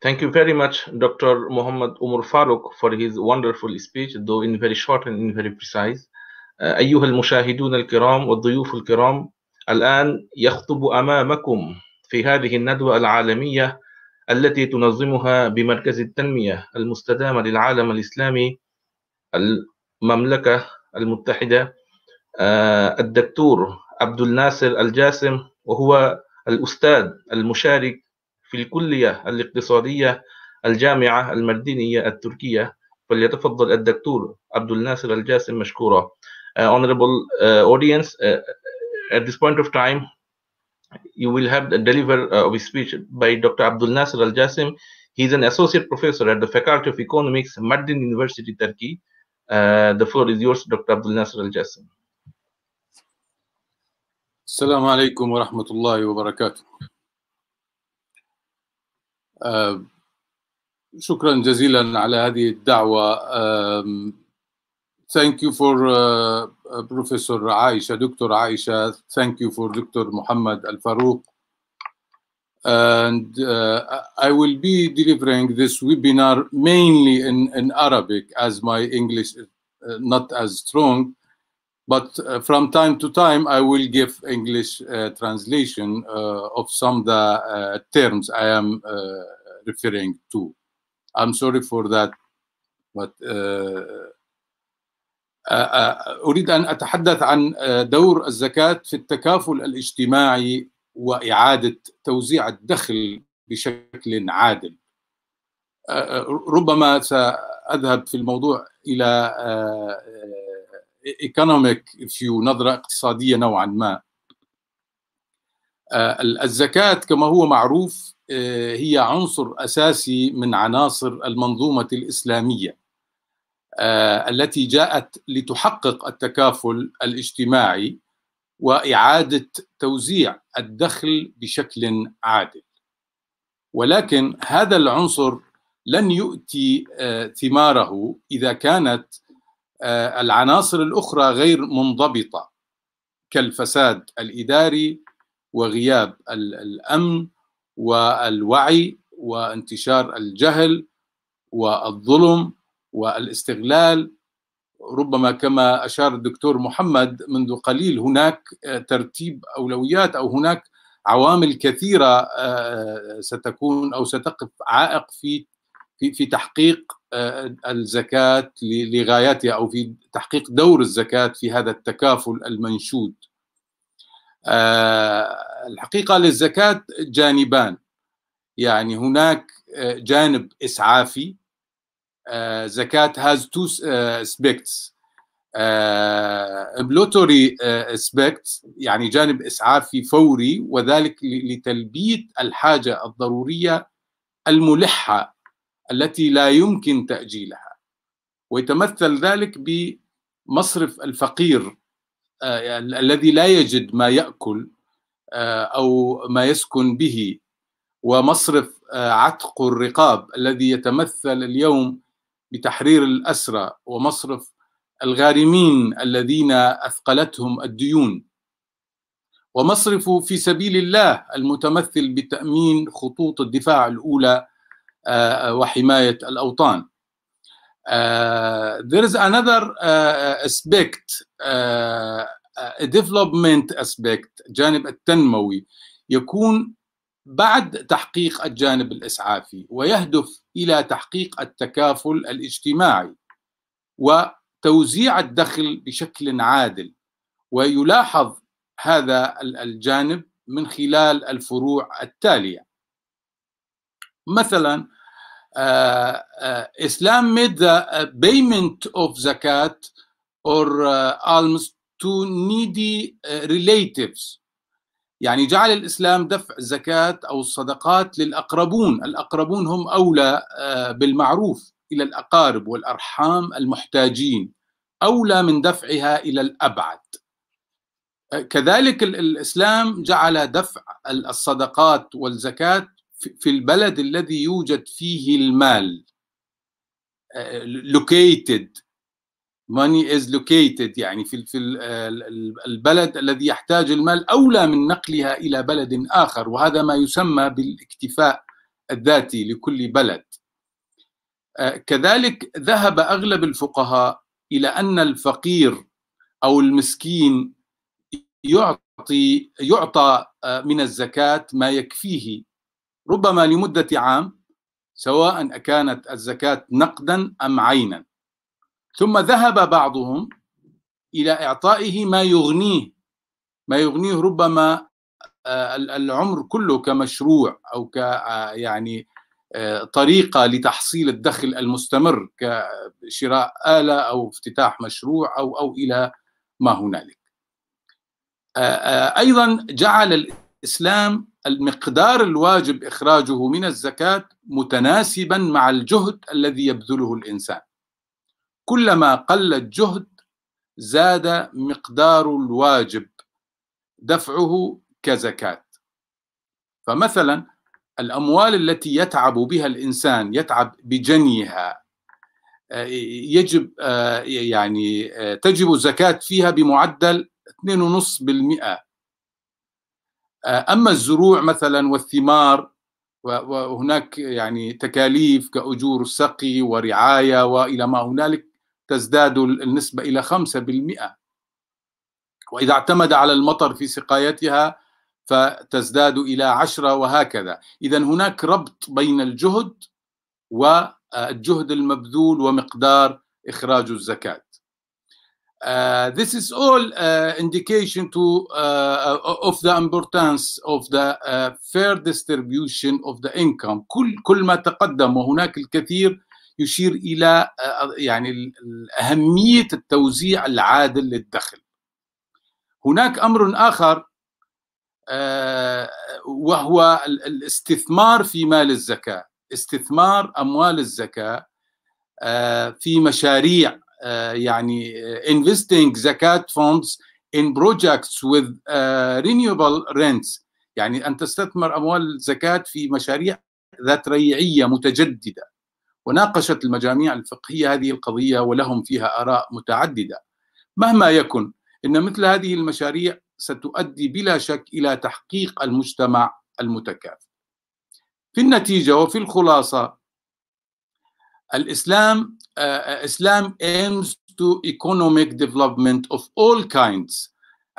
Thank you very much, Dr. Muhammad Umar Farooq, for his wonderful speech, though in very short and in very precise. أيها المشاهدون الكرام والضيوف الكرام، الآن يخطب أمامكم في هذه الندوة العالمية التي تنظمها بمركز التنمية المستدامة للعالم الإسلامي المملكة المتحدة الدكتور عبد الناصر الجاسم، وهو الأستاذ المشارك في الكلية الاقتصادية الجامعة المردينية التركية. فليتفضل الدكتور عبد الناصر الجاسم مشكورا. Honorable audience, at this point of time, you will have the deliver of a speech by Dr. Abdul Nasir Al Jasim. He is an associate professor at the Faculty of Economics, Mardin University, Turkey. The floor is yours, Dr. Abdul Nasir Al Jasim. السلام عليكم ورحمة الله وبركاته. شكرا جزيلا على هذه الدعوة. Thank you for Professor Aisha, Dr. Aisha. Thank you for Dr. Mohammed Al-Faruq. And I will be delivering this webinar mainly in Arabic, as my English is not as strong. But from time to time, I will give English translation of some of the terms I am referring to. I'm sorry for that, but أريد أن أتحدث عن دور الزكاة في التكافل الاجتماعي وإعادة توزيع الدخل بشكل عادل. ربما سأذهب في الموضوع إلى economic view، نظرة اقتصادية نوعا ما. الزكاة كما هو معروف هي عنصر أساسي من عناصر المنظومة الإسلامية التي جاءت لتحقق التكافل الاجتماعي وإعادة توزيع الدخل بشكل عادل. ولكن هذا العنصر لن يؤتي ثماره إذا كانت العناصر الأخرى غير منضبطة، كالفساد الإداري وغياب الأمن والوعي وانتشار الجهل والظلم والاستغلال. ربما كما أشار الدكتور محمد منذ قليل هناك ترتيب أولويات، أو هناك عوامل كثيرة ستكون أو ستقف عائق في تحقيق الزكاة لغاياتها، أو في تحقيق دور الزكاة في هذا التكافل المنشود. الحقيقة للزكاة جانبان، يعني هناك جانب إسعافي. زكاة has two aspects. ambulatory aspects يعني جانب إسعافي فوري، وذلك لتلبية الحاجة الضرورية الملحة التي لا يمكن تأجيلها، ويتمثل ذلك بمصرف الفقير الذي لا يجد ما يأكل أو ما يسكن به، ومصرف عتق الرقاب الذي يتمثل اليوم بتحرير الأسرى، ومصرف الغارمين الذين أثقلتهم الديون، ومصرف في سبيل الله المتمثل بتأمين خطوط الدفاع الأولى وحماية الأوطان. There is another aspect, a development aspect، جانب التنموي يكون بعد تحقيق الجانب الإسعافي، ويهدف إلى تحقيق التكافل الاجتماعي وتوزيع الدخل بشكل عادل. ويلاحظ هذا الجانب من خلال الفروع التالية. مثلا Islam made the payment of zakat or alms to needy relatives، يعني جعل الإسلام دفع الزكاة أو الصدقات للأقربون. الأقربون هم أولى بالمعروف إلى الأقارب والأرحام المحتاجين، أولى من دفعها إلى الأبعد. كذلك الإسلام جعل دفع الصدقات والزكاة في البلد الذي يوجد فيه المال. located money is located، يعني في البلد الذي يحتاج المال أولى من نقلها إلى بلد آخر، وهذا ما يسمى بالاكتفاء الذاتي لكل بلد. كذلك ذهب أغلب الفقهاء إلى أن الفقير أو المسكين يعطى من الزكاة ما يكفيه، ربما لمدة عام، سواء كانت الزكاة نقدا أم عينا. ثم ذهب بعضهم إلى إعطائه ما يغنيه ربما العمر كله كمشروع، أو يعني طريقة لتحصيل الدخل المستمر، كشراء آلة أو افتتاح مشروع أو إلى ما هنالك. أيضا جعل الإسلام المقدار الواجب إخراجه من الزكاة متناسبا مع الجهد الذي يبذله الإنسان. كلما قل الجهد زاد مقدار الواجب دفعه كزكاة. فمثلا الأموال التي يتعب بها الإنسان، يتعب بجنيها، يجب يعني تجب الزكاة فيها بمعدل 2.5%. أما الزروع مثلا والثمار، وهناك يعني تكاليف كأجور السقي ورعاية وإلى ما هنالك، تزداد النسبة إلى 5%. وإذا اعتمد على المطر في سقايتها فتزداد إلى 10 وهكذا. إذا هناك ربط بين الجهد والجهد المبذول ومقدار إخراج الزكاة. This is all indication of the importance of the fair distribution of the income. كل ما تقدم وهناك الكثير يشير إلى يعني أهمية التوزيع العادل للدخل. هناك أمر آخر وهو الاستثمار في مال الزكاة، استثمار أموال الزكاة في مشاريع، يعني investing zakat funds in projects with renewable rents، يعني أن تستثمر أموال الزكاة في مشاريع ذات ريعية متجددة. وناقشت المجاميع الفقهية هذه القضية ولهم فيها آراء متعددة. مهما يكن إن مثل هذه المشاريع ستؤدي بلا شك إلى تحقيق المجتمع المتكافل. في النتيجة وفي الخلاصة، الإسلام aims to economic development of all kinds.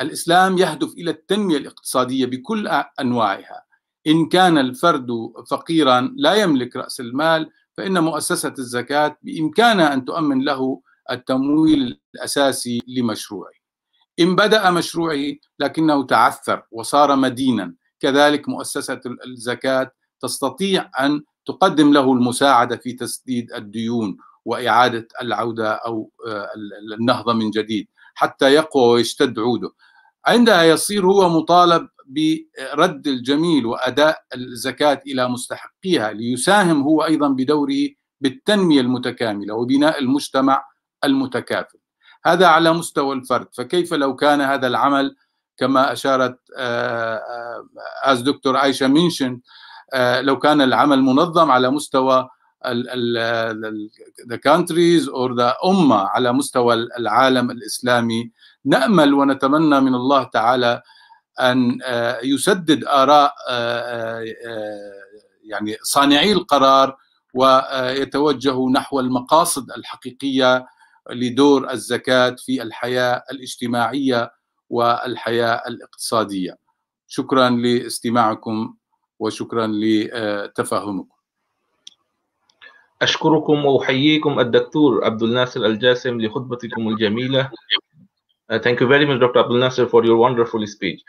الإسلام يهدف إلى التنمية الاقتصادية بكل أنواعها. إن كان الفرد فقيرا لا يملك رأس المال، فإن مؤسسة الزكاة بإمكانها أن تؤمن له التمويل الأساسي لمشروعه. إن بدأ مشروعه لكنه تعثر وصار مدينا، كذلك مؤسسة الزكاة تستطيع أن تقدم له المساعدة في تسديد الديون وإعادة العودة أو النهضة من جديد حتى يقوى ويشتد عوده. عندها يصير هو مطالب برد الجميل وأداء الزكاة إلى مستحقيها، ليساهم هو أيضا بدوره بالتنمية المتكاملة وبناء المجتمع المتكافل. هذا على مستوى الفرد. فكيف لو كان هذا العمل كما أشارت as Dr. Aisha mentioned، لو كان العمل منظم على مستوى the countries or the أمة، على مستوى العالم الإسلامي. نأمل ونتمنى من الله تعالى أن يسدد آراء يعني صانعي القرار ويتوجهوا نحو المقاصد الحقيقية لدور الزكاة في الحياة الاجتماعية والحياة الاقتصادية. شكرا لاستماعكم وشكرا لتفهمكم. أشكركم وأحييكم الدكتور عبد الناصر الجاسم لخطبتكم الجميلة. Thank you very much, Dr. Abdul Nasser, for your wonderful speech.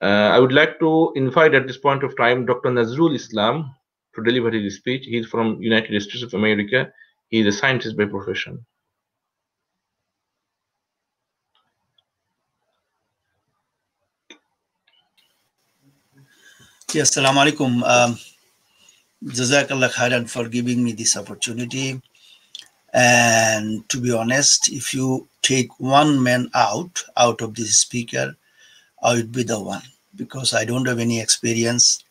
I would like to invite at this point of time Dr. Nazrul Islam to deliver his speech. He is from United States of America. He is a scientist by profession. Yes, assalamu alaikum. Jazakallah khairan for giving me this opportunity. And to be honest, if you take one man out of this speaker, I would be the one, because I don't have any experience,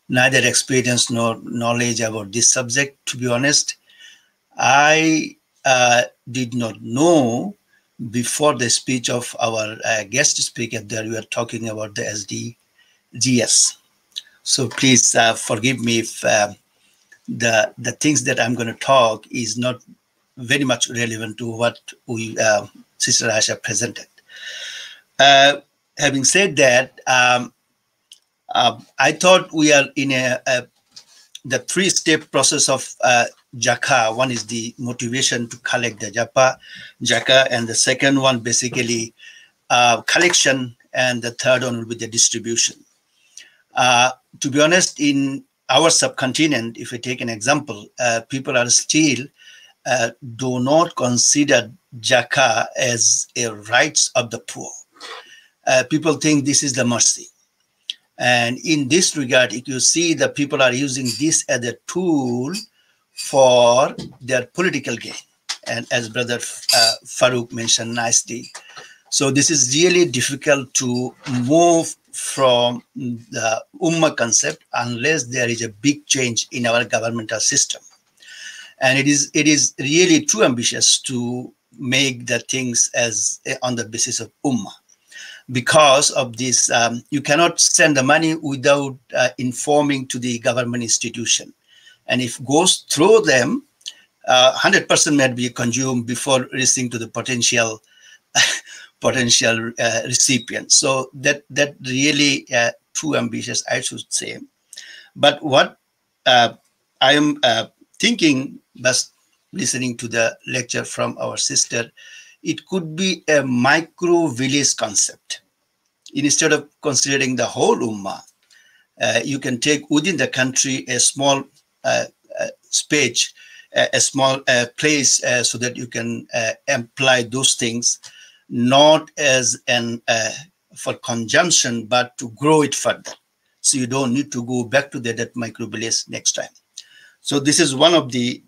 neither experience nor knowledge about this subject. To be honest, I did not know before the speech of our guest speaker that we were talking about the SDGs. So please forgive me if the things that I'm going to talk is not very much relevant to what we Sister Aisha presented. Having said that, I thought we are in the three-step process of Zakah. One is the motivation to collect the Zakah, and the second one basically collection, and the third one will be the distribution. To be honest, in our subcontinent, if we take an example, people are still do not consider Zakah as a rights of the poor. People think this is the mercy. And in this regard, if you see that people are using this as a tool for their political gain, and as Brother Farooq mentioned nicely. So this is really difficult to move from the Ummah concept unless there is a big change in our governmental system. And it is really too ambitious to make the things as on the basis of Ummah. Because of this, you cannot send the money without informing to the government institution. And if goes through them, 100% might be consumed before reaching to the potential recipient. So that really too ambitious, I should say. But what I am thinking, but listening to the lecture from our sister, it could be a micro village concept. Instead of considering the whole ummah, you can take within the country a small space, a small place, so that you can apply those things, not as an for consumption, but to grow it further. So you don't need to go back to that micro village next time. So this is one of the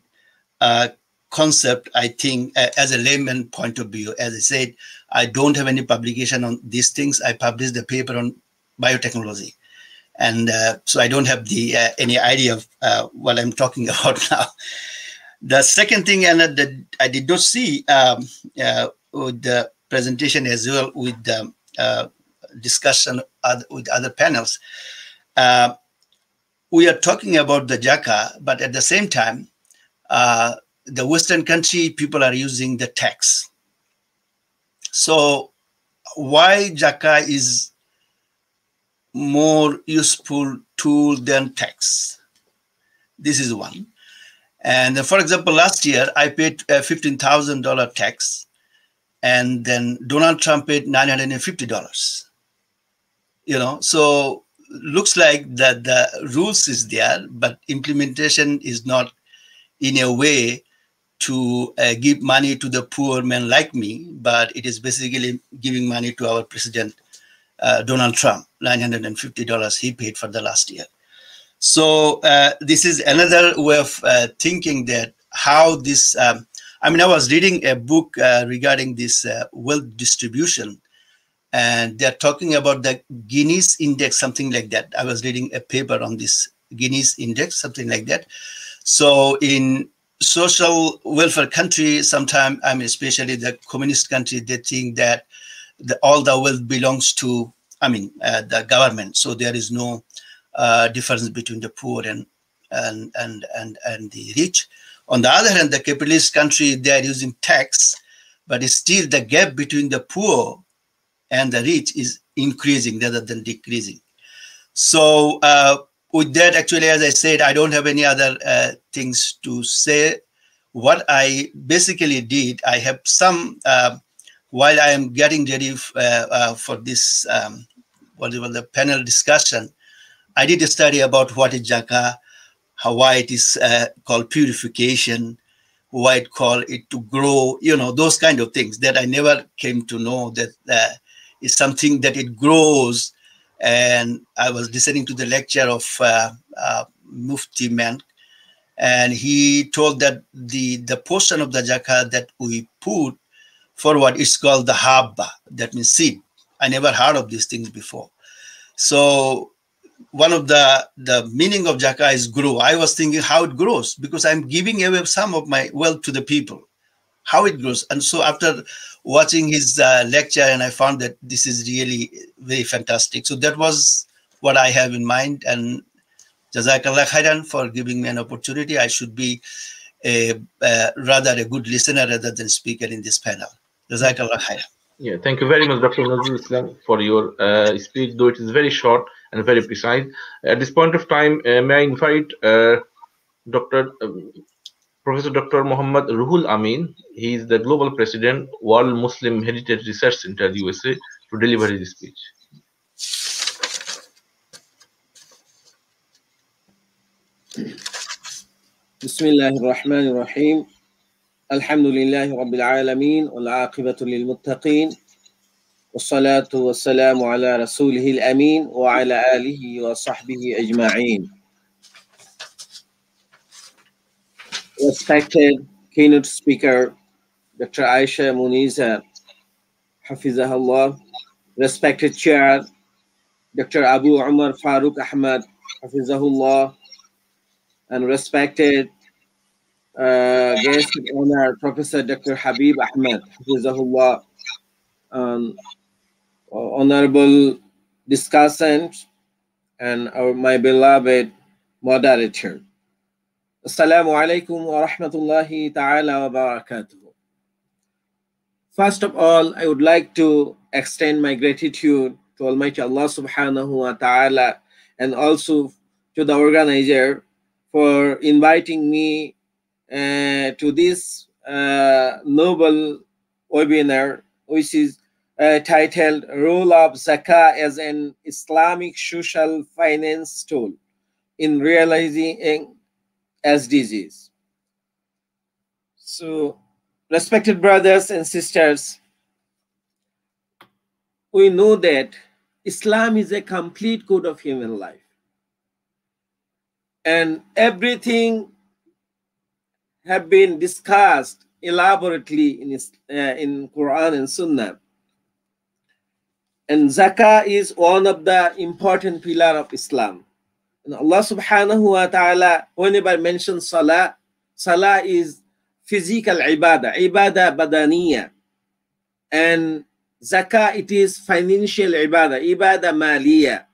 concept, I think, as a layman point of view. As I said, I don't have any publication on these things. I published the paper on biotechnology. And so I don't have the any idea of what I'm talking about now. The second thing, and that I did not see with the presentation as well, with the discussion with other panels, we are talking about the Zakah, but at the same time, the Western country people are using the tax. So why Zakah is more useful tool than tax? This is one. And for example, last year I paid $15,000 tax, and then Donald Trump paid $950. You know, so looks like that the rules is there, but implementation is not in a way to give money to the poor man like me, but it is basically giving money to our president, Donald Trump, $950 he paid for the last year. So this is another way of thinking that how this, I mean, I was reading a book regarding this wealth distribution, and they're talking about the Guinness index, something like that. I was reading a paper on this Guinness index, something like that. So in social welfare country, sometimes, I mean, especially the communist country, they think that all the wealth belongs to, I mean, the government. So there is no difference between the poor and the rich. On the other hand, the capitalist country, they are using tax, but it's still the gap between the poor and the rich is increasing rather than decreasing. So with that, actually, as I said, I don't have any other things to say. What I basically did, I have some, while I am getting ready for this, the panel discussion, I did a study about what is Zakah, why it is called purification, why it called it to grow, you know, those kind of things that I never came to know that is something that it grows. And I was listening to the lecture of Mufti Man, and he told that the portion of the Zakah that we put forward is called the Habba, that means seed. I never heard of these things before. So one of the meaning of Zakah is grow. I was thinking how it grows, because I'm giving away some of my wealth to the people, how it grows. And so after watching his lecture, and I found that this is really very fantastic. So that was what I have in mind. And Jazakallah khairan for giving me an opportunity. I should be rather a good listener rather than speaker in this panel. Jazakallah khairan. Yeah, thank you very much, Dr. Muhammad, for your speech, though it is very short and very precise. At this point of time, may I invite Professor Dr. Muhammad Ruhul Amin. He is the Global President, World Muslim Heritage Research Center, USA, to deliver his speech. Bismillahir Rahmanir Rahim. Alhamdulillahi Rabbil Alameen, wal aqibatu lil muttaqeen. Wassalatu wassalamu ala rasulihil amin wa ala alihi wa sahbihi ajma'een. Respected keynote speaker, Dr. Aishath Muneeza, Hafizahullah. Respected chair, Dr. Abu Umar Farooq Ahmad, Hafizahullah. And respected guest of honor, Professor Dr. Habib Ahmed, Hafizahullah. Honorable discussant, and my beloved moderator. Assalamu alaikum wa rahmatullahi ta'ala wa barakatuh. First of all, I would like to extend my gratitude to Almighty Allah subhanahu wa ta'ala, and also to the organizer for inviting me to this noble webinar, which is titled Role of Zakah as an Islamic Social Finance Tool in Realizing SDGs. So, respected brothers and sisters, we know that Islam is a complete code of human life. And everything have been discussed elaborately in Quran and Sunnah. And Zakah is one of the important pillars of Islam. And Allah subhanahu wa ta'ala, whenever mentions Salah, Salah is physical ibadah, ibadah badaniya. And Zakah, it is financial ibadah, ibadah maliya.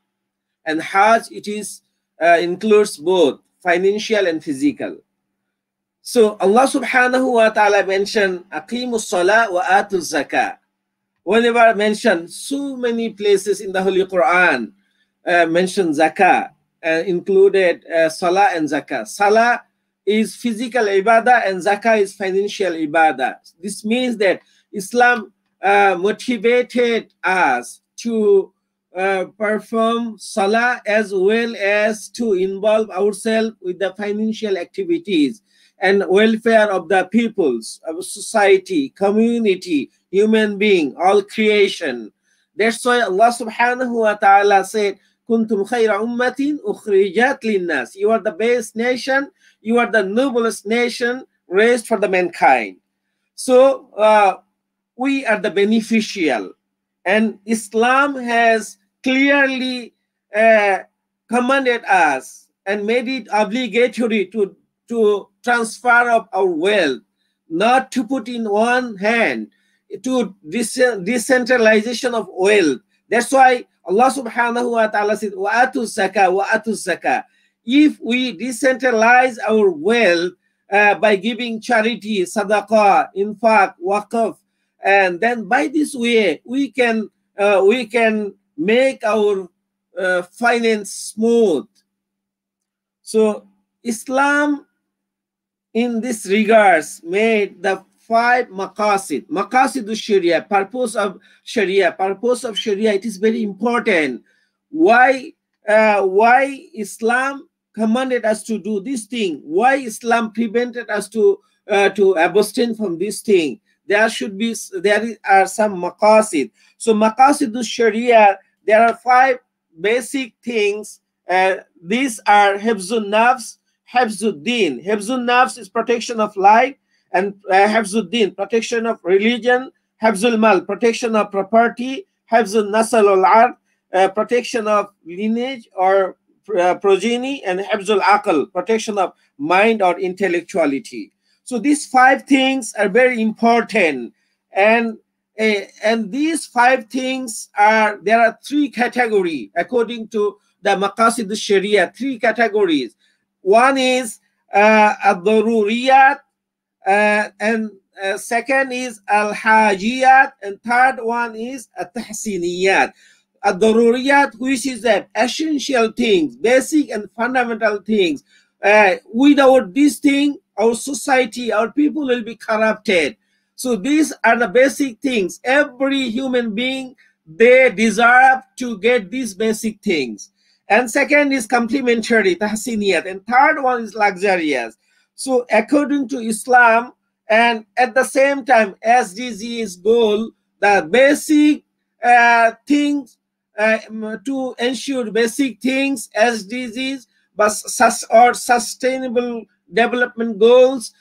And Hajj, it is includes both financial and physical. So Allah subhanahu wa ta'ala mentioned Aqimus Salah wa Atuz Zakah. Whenever mentioned, so many places in the Holy Quran mentioned Zakah, included Salah and Zakah. Salah is physical ibadah and Zakah is financial ibadah. This means that Islam motivated us to perform Salah as well as to involve ourselves with the financial activities and welfare of the peoples, of society, community, human being, all creation. That's why Allah subhanahu wa ta'ala said, Kuntum khayra ummatin ukhrijat linnas. You are the best nation, you are the noblest nation raised for the mankind. So we are the beneficial. And Islam has clearly commanded us and made it obligatory to transfer of our wealth, not to put in one hand, to decentralization of wealth. That's why Allah subhanahu wa ta'ala said, وَأَتُوا الزَّكَاةَ وَأَتُوا الزَّكَاةَ. If we decentralize our wealth by giving charity, sadaqah, infaq, waqf, and then by this way we can make our finance smooth. So Islam in this regards made the 5 maqasid. Maqasid Sharia, purpose of Sharia. Purpose of Sharia, it is very important. Why Islam commanded us to do this thing? Why Islam prevented us to abstain from this thing? There are some maqasid. So maqasid Sharia, there are 5 basic things. These are Hifzun Nafs, Hifzuddin. Hifzun Nafs is protection of life, and Hifzuddin, protection of religion. Hifzul Mal, protection of property. Hifzul Nasal al-Ard, protection of lineage or progeny. And Hifzul Aql, protection of mind or intellectuality. So these 5 things are very important. And these 5 things there are 3 categories according to the Maqasid al-Sharia, 3 categories. One is al-Daruriyat, and second is al-Hajiyat, and third one is al-Tahsiniyat. Al-Daruriyat, which is the essential things, basic and fundamental things. Without this thing, our society, our people will be corrupted. So these are the basic things. Every human being, they deserve to get these basic things. And second is complementary, tahsiniyat. And third one is luxurious. So according to Islam, and at the same time, SDGs goal, the basic things to ensure basic things, SDGs, or sustainable development goals,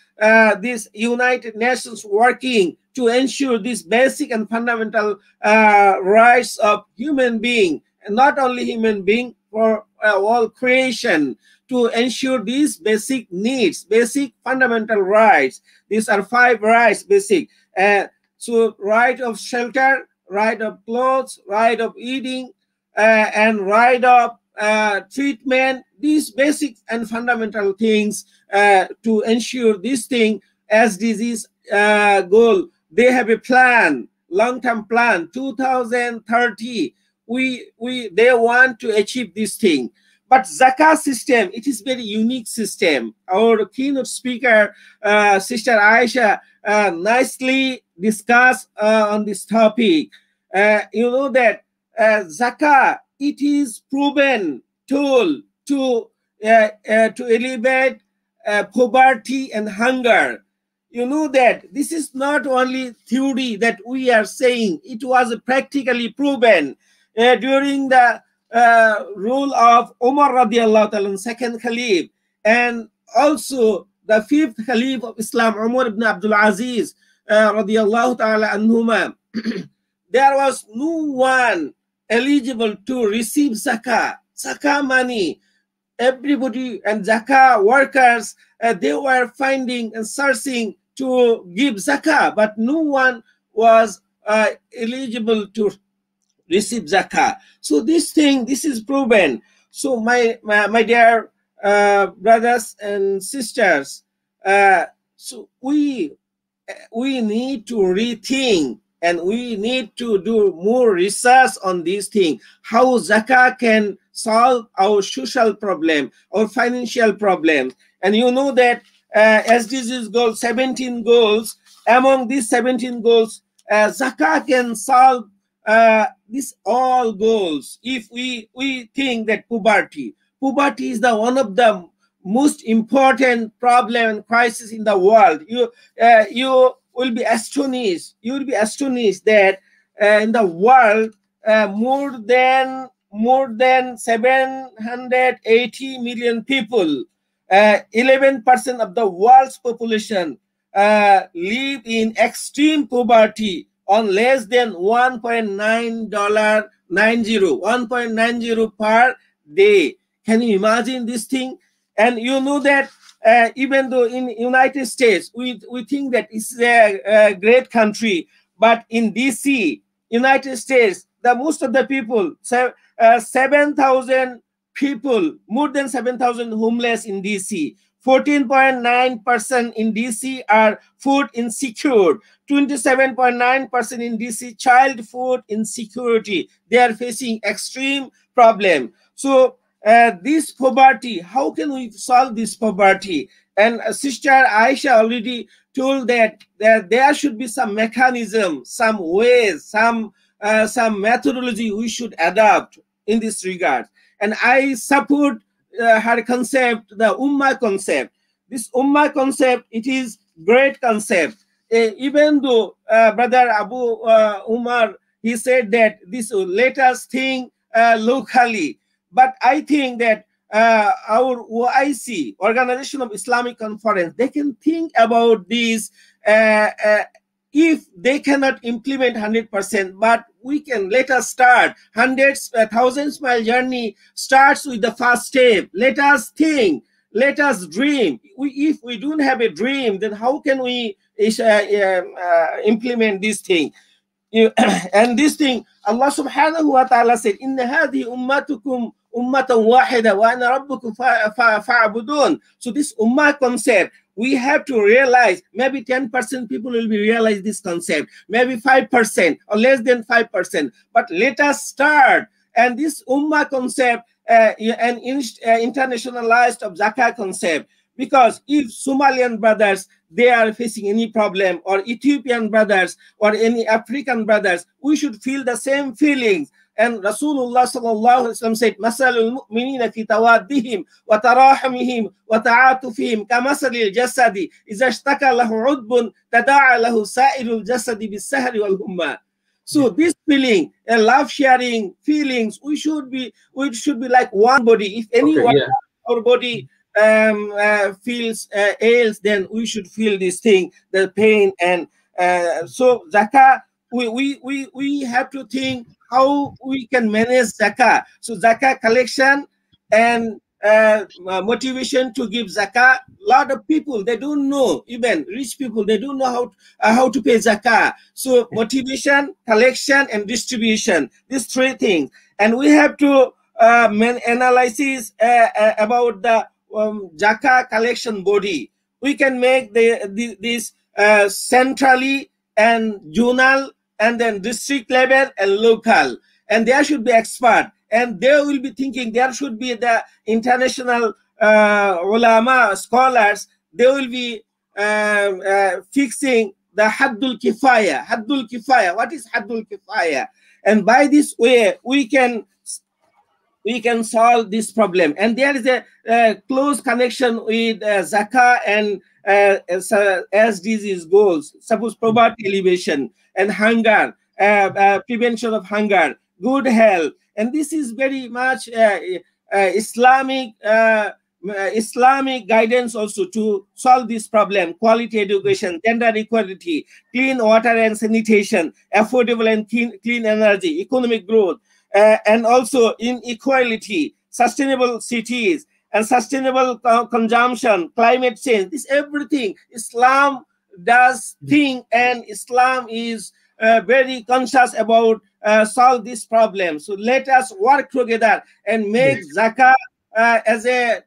these United Nations working to ensure these basic and fundamental rights of human being, and not only human being, for all creation, to ensure these basic needs, basic fundamental rights. These are 5 rights, basic. So right of shelter, right of clothes, right of eating, and right of treatment. These basic and fundamental things to ensure this thing, SDGs goal. They have a plan, long-term plan, 2030. they want to achieve this thing. But Zakah system, it is very unique system. Our keynote speaker, Sister Aisha, nicely discussed on this topic. You know that Zakah, it is proven tool to alleviate poverty and hunger. You know that this is not only theory that we are saying, it was practically proven during the rule of Umar radiallahu ta'ala, second Caliph, and also the fifth Caliph of Islam, Umar ibn Abdulaziz radiallahu ta'ala anhuma. There was no one eligible to receive Zakah money. Everybody and Zakah workers, they were finding and searching to give Zakah, but no one was eligible to receive Zakah. So this is proven. So my dear brothers and sisters, so we need to rethink, and we need to do more research on these things, how Zakah can solve our social problem, our financial problems. And you know that SDGs goals, 17 goals, among these 17 goals, Zakah can solve these all goals. If we think that poverty is the one of the most important problem and crisis in the world, you will be astonished. You will be astonished that in the world more than 780 million people, 11% of the world's population live in extreme poverty on less than $1.90 per day. Can you imagine this thing? And you know that even though in United States we think that it's a great country, but in DC, United States, the most of the people, 7,000 people, more than 7,000 homeless in DC. 14.9% in DC are food insecure. 27.9% in DC child food insecurity. They are facing extreme problem. So this poverty, how can we solve this poverty? And Sister Aisha already told that there should be some mechanism, some ways, some methodology we should adopt in this regard. And I support her concept, the Ummah concept. This Ummah concept, it is great concept. Even though Brother Abu Umar, he said that this let us think locally. But I think that our OIC, Organization of Islamic Conference, they can think about this if they cannot implement 100%, but we can, let us start. Thousands mile journey starts with the first step. Let us think, let us dream. If we don't have a dream, then how can we implement this thing? And this thing, Allah subhanahu wa ta'ala said, Inna hadhi ummatukum ummatan wahida wa ana rabbukum fa'abudun. So this ummah concept, we have to realize, maybe 10% people will be realize this concept, maybe 5% or less than 5%. But let us start. And this ummah concept and internationalized of Zakah concept, because if Somalian brothers, they are facing any problem, or Ethiopian brothers, or any African brothers, we should feel the same feelings. And Rasulullah sallallahu alaihi wasallam said, "Masalul mu'minina fi tawaddihim wa tarahumihim wa ta'atufihim kamasalil jasadi idza ishtaka lahu 'udbun tada'a lahu sa'irul jasadi bis-sahri wal humma." So this feeling, love sharing feelings, we should be like one body. If anyone our body feels ails, then we should feel this thing, the pain. And so Zakah, we have to think how we can manage Zakah. So Zakah collection and motivation to give Zakah. A lot of people, they don't know, even rich people, they don't know how to pay Zakah. So motivation, collection, and distribution, these three things. And we have to analysis about the Zakah collection body. We can make this centrally and zonal, and then district level and local. and there should be expert, and they will be thinking there should be the international ulama scholars. They will be fixing the haddul kifaya. Haddul kifaya. What is haddul kifaya? And by this way, we can solve this problem. And there is a close connection with Zakah and SDGs goals. Suppose poverty alleviation and hunger, prevention of hunger, good health, and this is very much Islamic guidance also to solve this problem: quality education, gender equality, clean water and sanitation, affordable and clean energy, economic growth, and also inequality, sustainable cities, and sustainable consumption, climate change. This everything Islam does think, and Islam is very conscious about solve this problem. So let us work together and make Zakah as a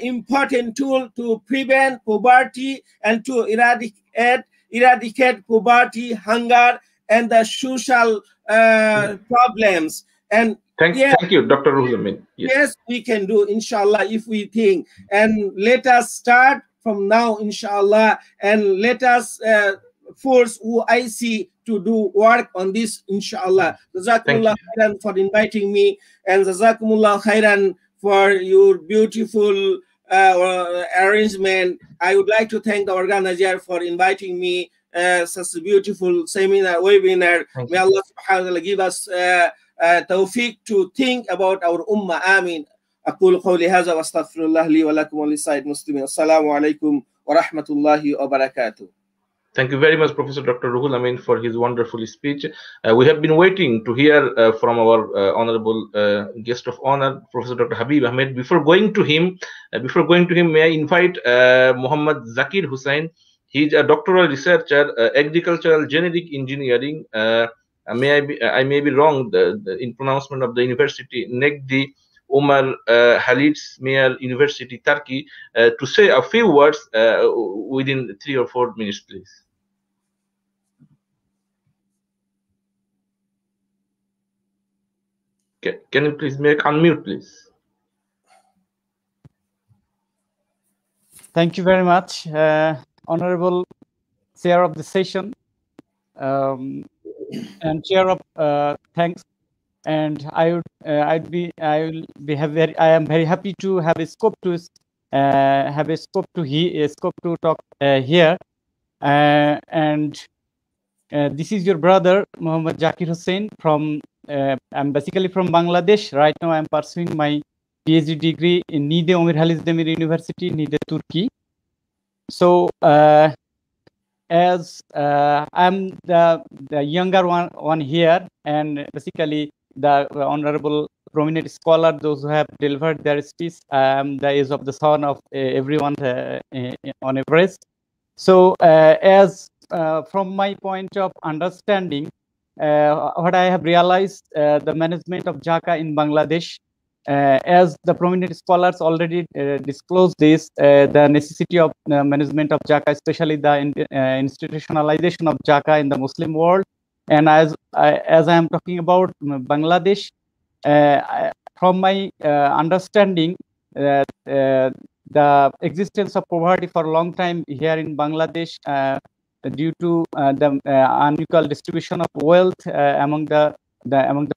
important tool to prevent poverty and to eradicate poverty, hunger, and the social problems. And thank you, Dr. Ruhul. Yes, we can do, inshallah, if we think. And let us start from now, inshallah, and let us force OIC to do work on this, inshallah. Jazakumullah khairan for inviting me, and Jazakumullah khairan for your beautiful arrangement. I would like to thank the organizer for inviting me such a beautiful webinar. May Allah subhanahu wa ta'ala give us tawfiq to think about our ummah. Amin. أقول قولي هذا واستغفر الله لي ولكم ولسائر المسلمين. السلام عليكم ورحمة الله وبركاته. Thank you very much, Professor Dr. Ruhul Amin, for his wonderful speech. We have been waiting to hear from our honorable guest of honor, Professor Dr. Habib Ahmed. Before going to him, may I invite Muhammad Zakir Hussain. He is a doctoral researcher, agricultural genetic engineering. I may be wrong in pronouncement of the university, Negdi Umar Halitz Meir University, Turkey, to say a few words within 3 or 4 minutes, please. Okay. Can you please make unmute, please? Thank you very much, Honorable Chair of the session, and Chair of thanks. And I am very happy to have a scope to talk here. And this is your brother Muhammad Zakir Hussain from. I'm basically from Bangladesh. Right now, I'm pursuing my PhD degree in Nide Omar Halis Demir University, Nide, Turkey. So, as I'm the younger one here, and basically the honorable prominent scholar, those who have delivered their speech, the age of the son of everyone on average. So, as from my point of understanding, what I have realized, the management of Zakah in Bangladesh, as the prominent scholars already disclosed this, the necessity of management of Zakah, especially the institutionalization of Zakah in the Muslim world. And as I am talking about Bangladesh, from my understanding, the existence of poverty for a long time here in Bangladesh, due to the unequal distribution of wealth among the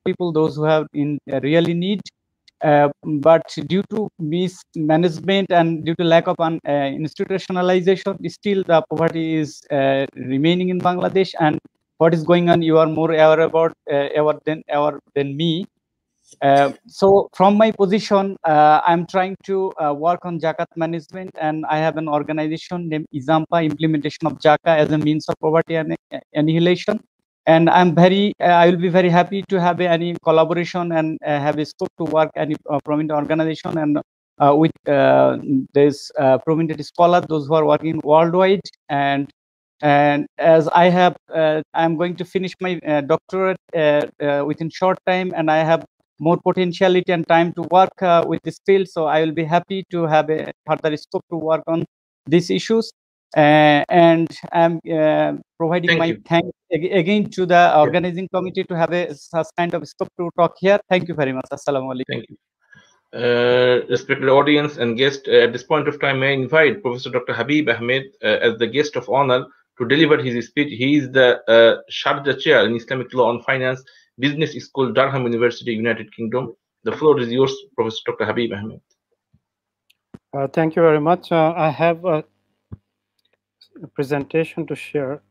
people, those who have really need, but due to mismanagement and due to lack of institutionalization, still the poverty is remaining in Bangladesh. And what is going on, you are more aware about than me. So from my position, I'm trying to work on Zakat management, and I have an organization named IZAMPA, Implementation of Zakah as a Means of Poverty and Annihilation. And I will be very happy to have any collaboration and have a scope to work any prominent organization and with this prominent scholars, those who are working worldwide. And as I have, I'm going to finish my doctorate within short time, and I have more potentiality and time to work with this field. So I will be happy to have a further scope to work on these issues. And I'm providing my thanks again to the organizing committee to have such kind of scope to talk here. Thank you very much. Assalamu alaikum. Thank you. Respected audience and guest, at this point of time, may I invite Professor Dr. Habib Ahmed as the guest of honor to deliver his speech. He is the Sharjah Chair in Islamic Law and Finance, Business School, Durham University, United Kingdom. The floor is yours, Professor Dr. Habib Ahmed. Thank you very much. I have a presentation to share.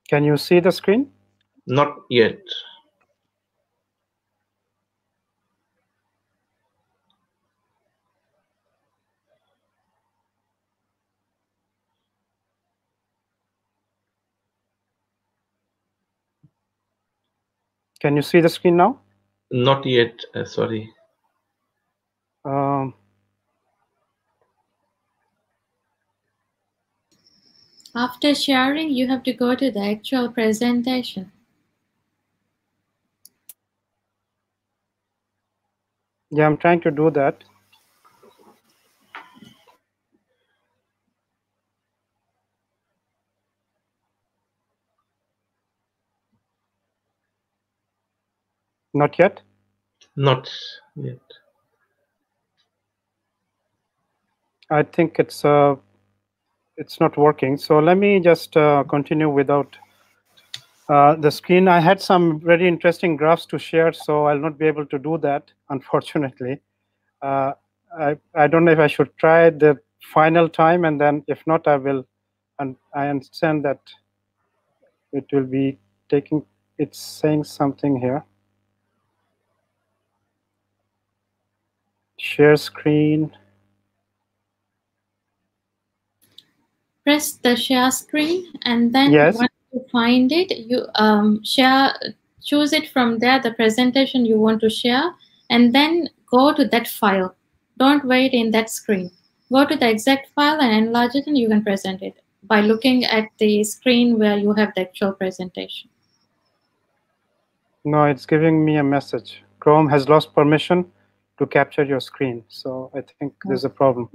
Can you see the screen? Not yet. Can you see the screen now? Not yet, sorry. After sharing, you have to go to the actual presentation. Yeah, I'm trying to do that. Not yet? Not yet. I think it's not working. So let me just continue without the screen. I had some very interesting graphs to share, so I'll not be able to do that, unfortunately. I don't know if I should try the final time, and then if not, I will. And I understand that it will be taking, it's saying something here. Share screen. Press the share screen, and then yes. once you find it, you choose it from there, the presentation you want to share, and then go to that file. Don't wait in that screen. Go to the exact file and enlarge it, and you can present it by looking at the screen where you have the actual presentation. No, it's giving me a message. Chrome has lost permission to capture your screen. So I think there's a problem.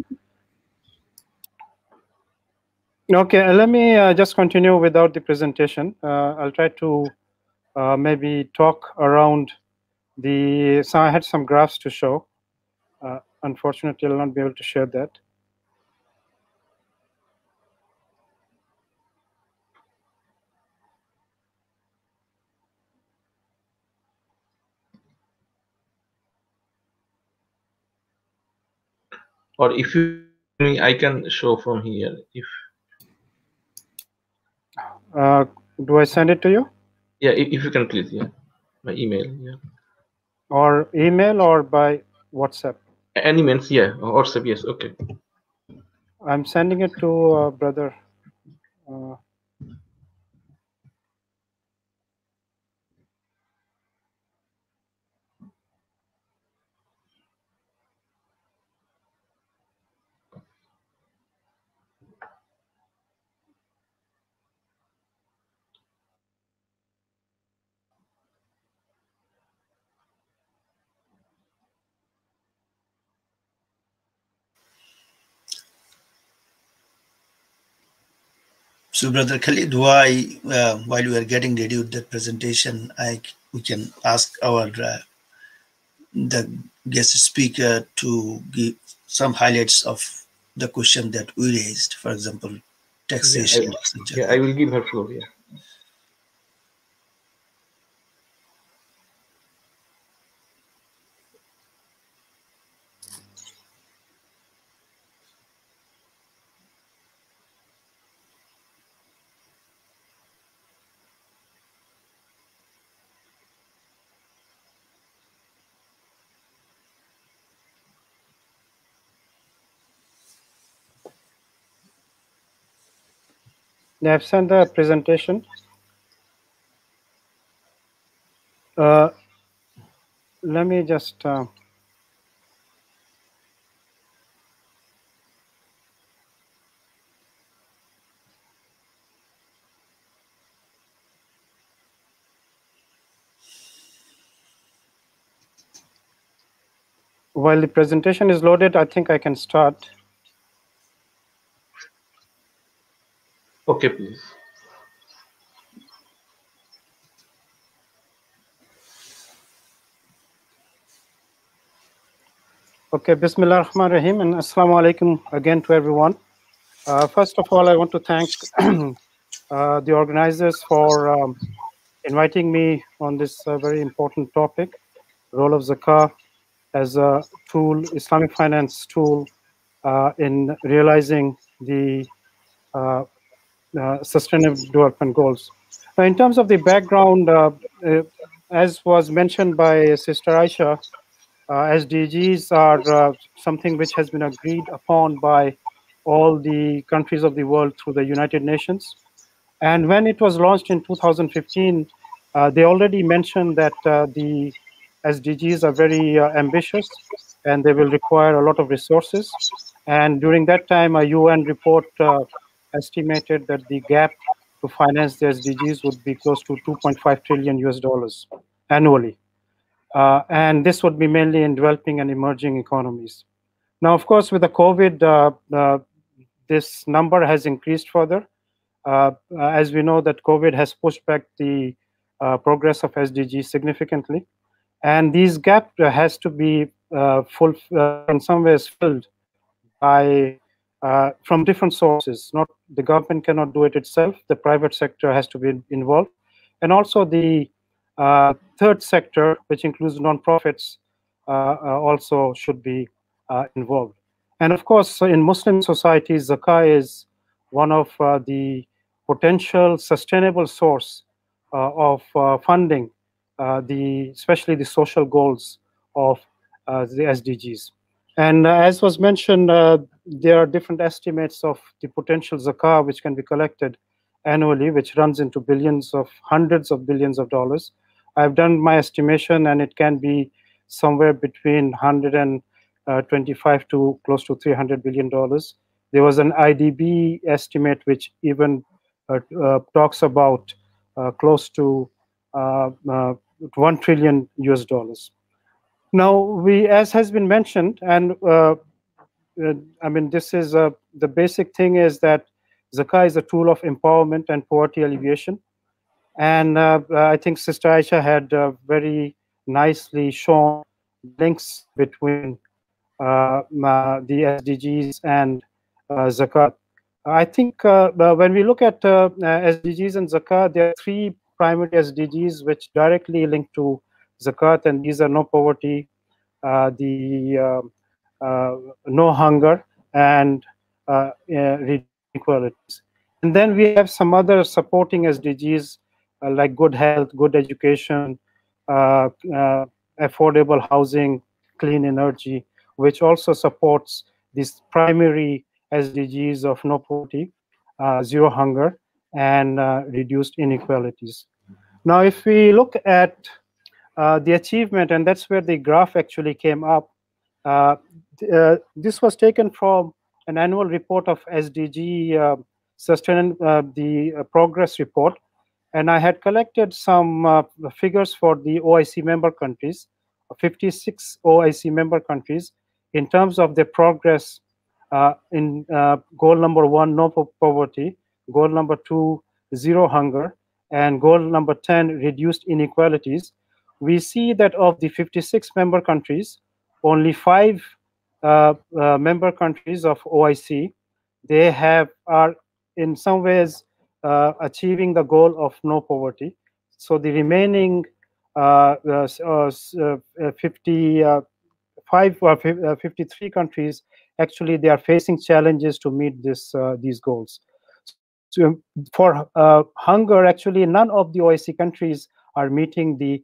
Okay, let me just continue without the presentation. I'll try to maybe talk around the, so I had some graphs to show. Unfortunately, I'll not be able to share that. Or if you, I can show from here. If do I send it to you? Yeah, if you can please, yeah, by email, yeah. Or email or by WhatsApp? Any means, yeah, or WhatsApp, yes, okay. I'm sending it to brother. So, Brother Khalid, while we are getting ready with that presentation, we can ask our the guest speaker to give some highlights of the question that we raised, for example, taxation. Yeah, I will give her floor, yeah. Yeah, I've sent the presentation. Let me just While the presentation is loaded, I think I can start. Okay, please. Okay, Bismillah ar-Rahman ar-Rahim, and Assalamu alaikum again to everyone. First of all, I want to thank the organizers for inviting me on this very important topic, role of Zakah as a tool, Islamic finance tool in realizing the Sustainable Development Goals. Now, in terms of the background, as was mentioned by Sister Aisha, SDGs are something which has been agreed upon by all the countries of the world through the United Nations. And when it was launched in 2015, they already mentioned that the SDGs are very ambitious and they will require a lot of resources. And during that time, a UN report estimated that the gap to finance the SDGs would be close to 2.5 trillion US dollars annually. And this would be mainly in developing and emerging economies. Now, of course, with the COVID, this number has increased further. As we know that COVID has pushed back the progress of SDGs significantly. And these gap has to be in some ways filled by from different sources. Not the government cannot do it itself. The private sector has to be involved. And also the third sector, which includes nonprofits, also should be involved. And of course, in Muslim societies, Zakah is one of the potential sustainable source of funding, especially the social goals of the SDGs. And as was mentioned, there are different estimates of the potential Zakah which can be collected annually, which runs into hundreds of billions of dollars. I've done my estimation, and it can be somewhere between 125 to close to $300 billion. There was an IDB estimate which even talks about close to 1 trillion US dollars. Now, as has been mentioned, and I mean, this is the basic thing is that Zakah is a tool of empowerment and poverty alleviation. And I think Sister Aisha had very nicely shown links between the SDGs and Zakat. I think when we look at SDGs and Zakat, there are three primary SDGs which directly link to Zakat, and these are no poverty, no hunger, and inequalities. And then we have some other supporting SDGs like good health, good education, affordable housing, clean energy, which also supports these primary SDGs of no poverty, zero hunger, and reduced inequalities. Now, if we look at the achievement, and that's where the graph actually came up, this was taken from an annual report of SDG the progress report, and I had collected some figures for the OIC member countries, 56 OIC member countries, in terms of their progress in goal number 1, no poverty, goal number 2, zero hunger, and goal number 10, reduced inequalities. We see that of the 56 member countries, only 5 member countries of OIC, they are in some ways achieving the goal of no poverty. So the remaining 53 countries, actually they are facing challenges to meet these goals. So for hunger, actually none of the OIC countries are meeting the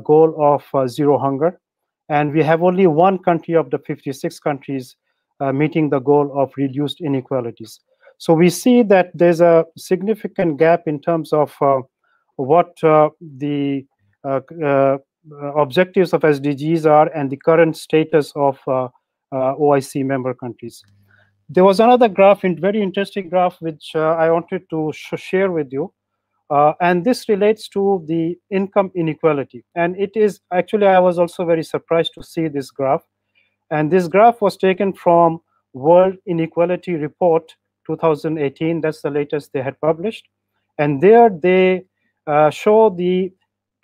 goal of zero hunger. And we have only one country of the 56 countries meeting the goal of reduced inequalities. So we see that there's a significant gap in terms of what the objectives of SDGs are and the current status of OIC member countries. There was another graph, very interesting graph, which I wanted to share with you. And this relates to the income inequality. And it is actually, I was also very surprised to see this graph. And this graph was taken from World Inequality Report 2018. That's the latest they had published. And there they show the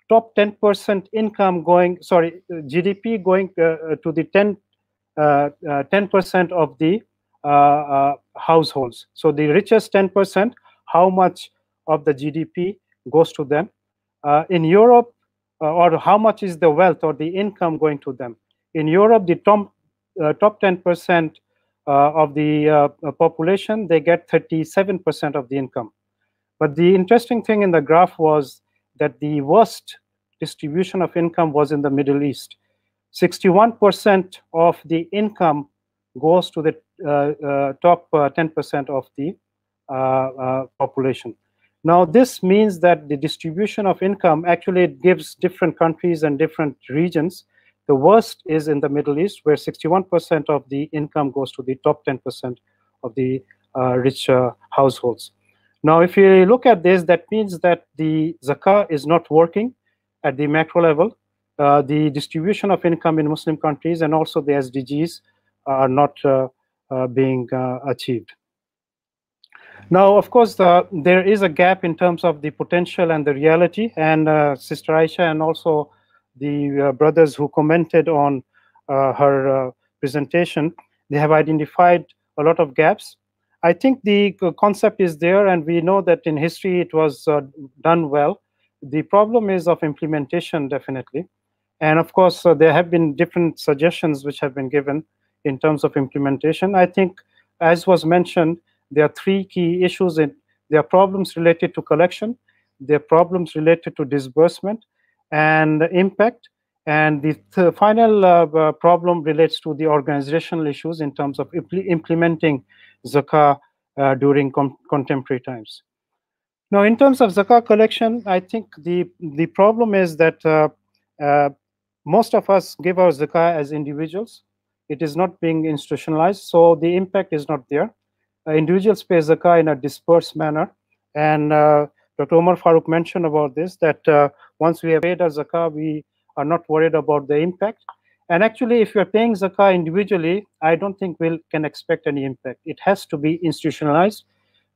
top 10% income going, sorry, GDP going to the 10% of the households. So the richest 10%, how much of the GDP goes to them. In Europe, or how much is the wealth or the income going to them. In Europe, the top 10% of the population, they get 37% of the income. But the interesting thing in the graph was that the worst distribution of income was in the Middle East. 61% of the income goes to the top 10% of the population. Now, this means that the distribution of income actually gives different countries and different regions. The worst is in the Middle East, where 61% of the income goes to the top 10% of the rich households. Now, if you look at this, that means that the zakah is not working at the macro level. The distribution of income in Muslim countries and also the SDGs are not being achieved. Now, of course, there is a gap in terms of the potential and the reality. And Sister Aisha and also the brothers who commented on her presentation, they have identified a lot of gaps. I think the concept is there, and we know that in history it was done well. The problem is of implementation, definitely. And of course, there have been different suggestions which have been given in terms of implementation. I think, as was mentioned, there are three key issues. There are problems related to collection, there are problems related to disbursement and impact, and the final problem relates to the organizational issues in terms of implementing zakah during contemporary times. Now, in terms of zakah collection, I think the problem is that most of us give our zakah as individuals. It is not being institutionalized, so the impact is not there. Individuals pay zakah in a dispersed manner, and Dr. Omar Farooq mentioned about this, that once we have paid our zakah, we are not worried about the impact. And actually, if you're paying zakah individually, I don't think we can expect any impact. It has to be institutionalized.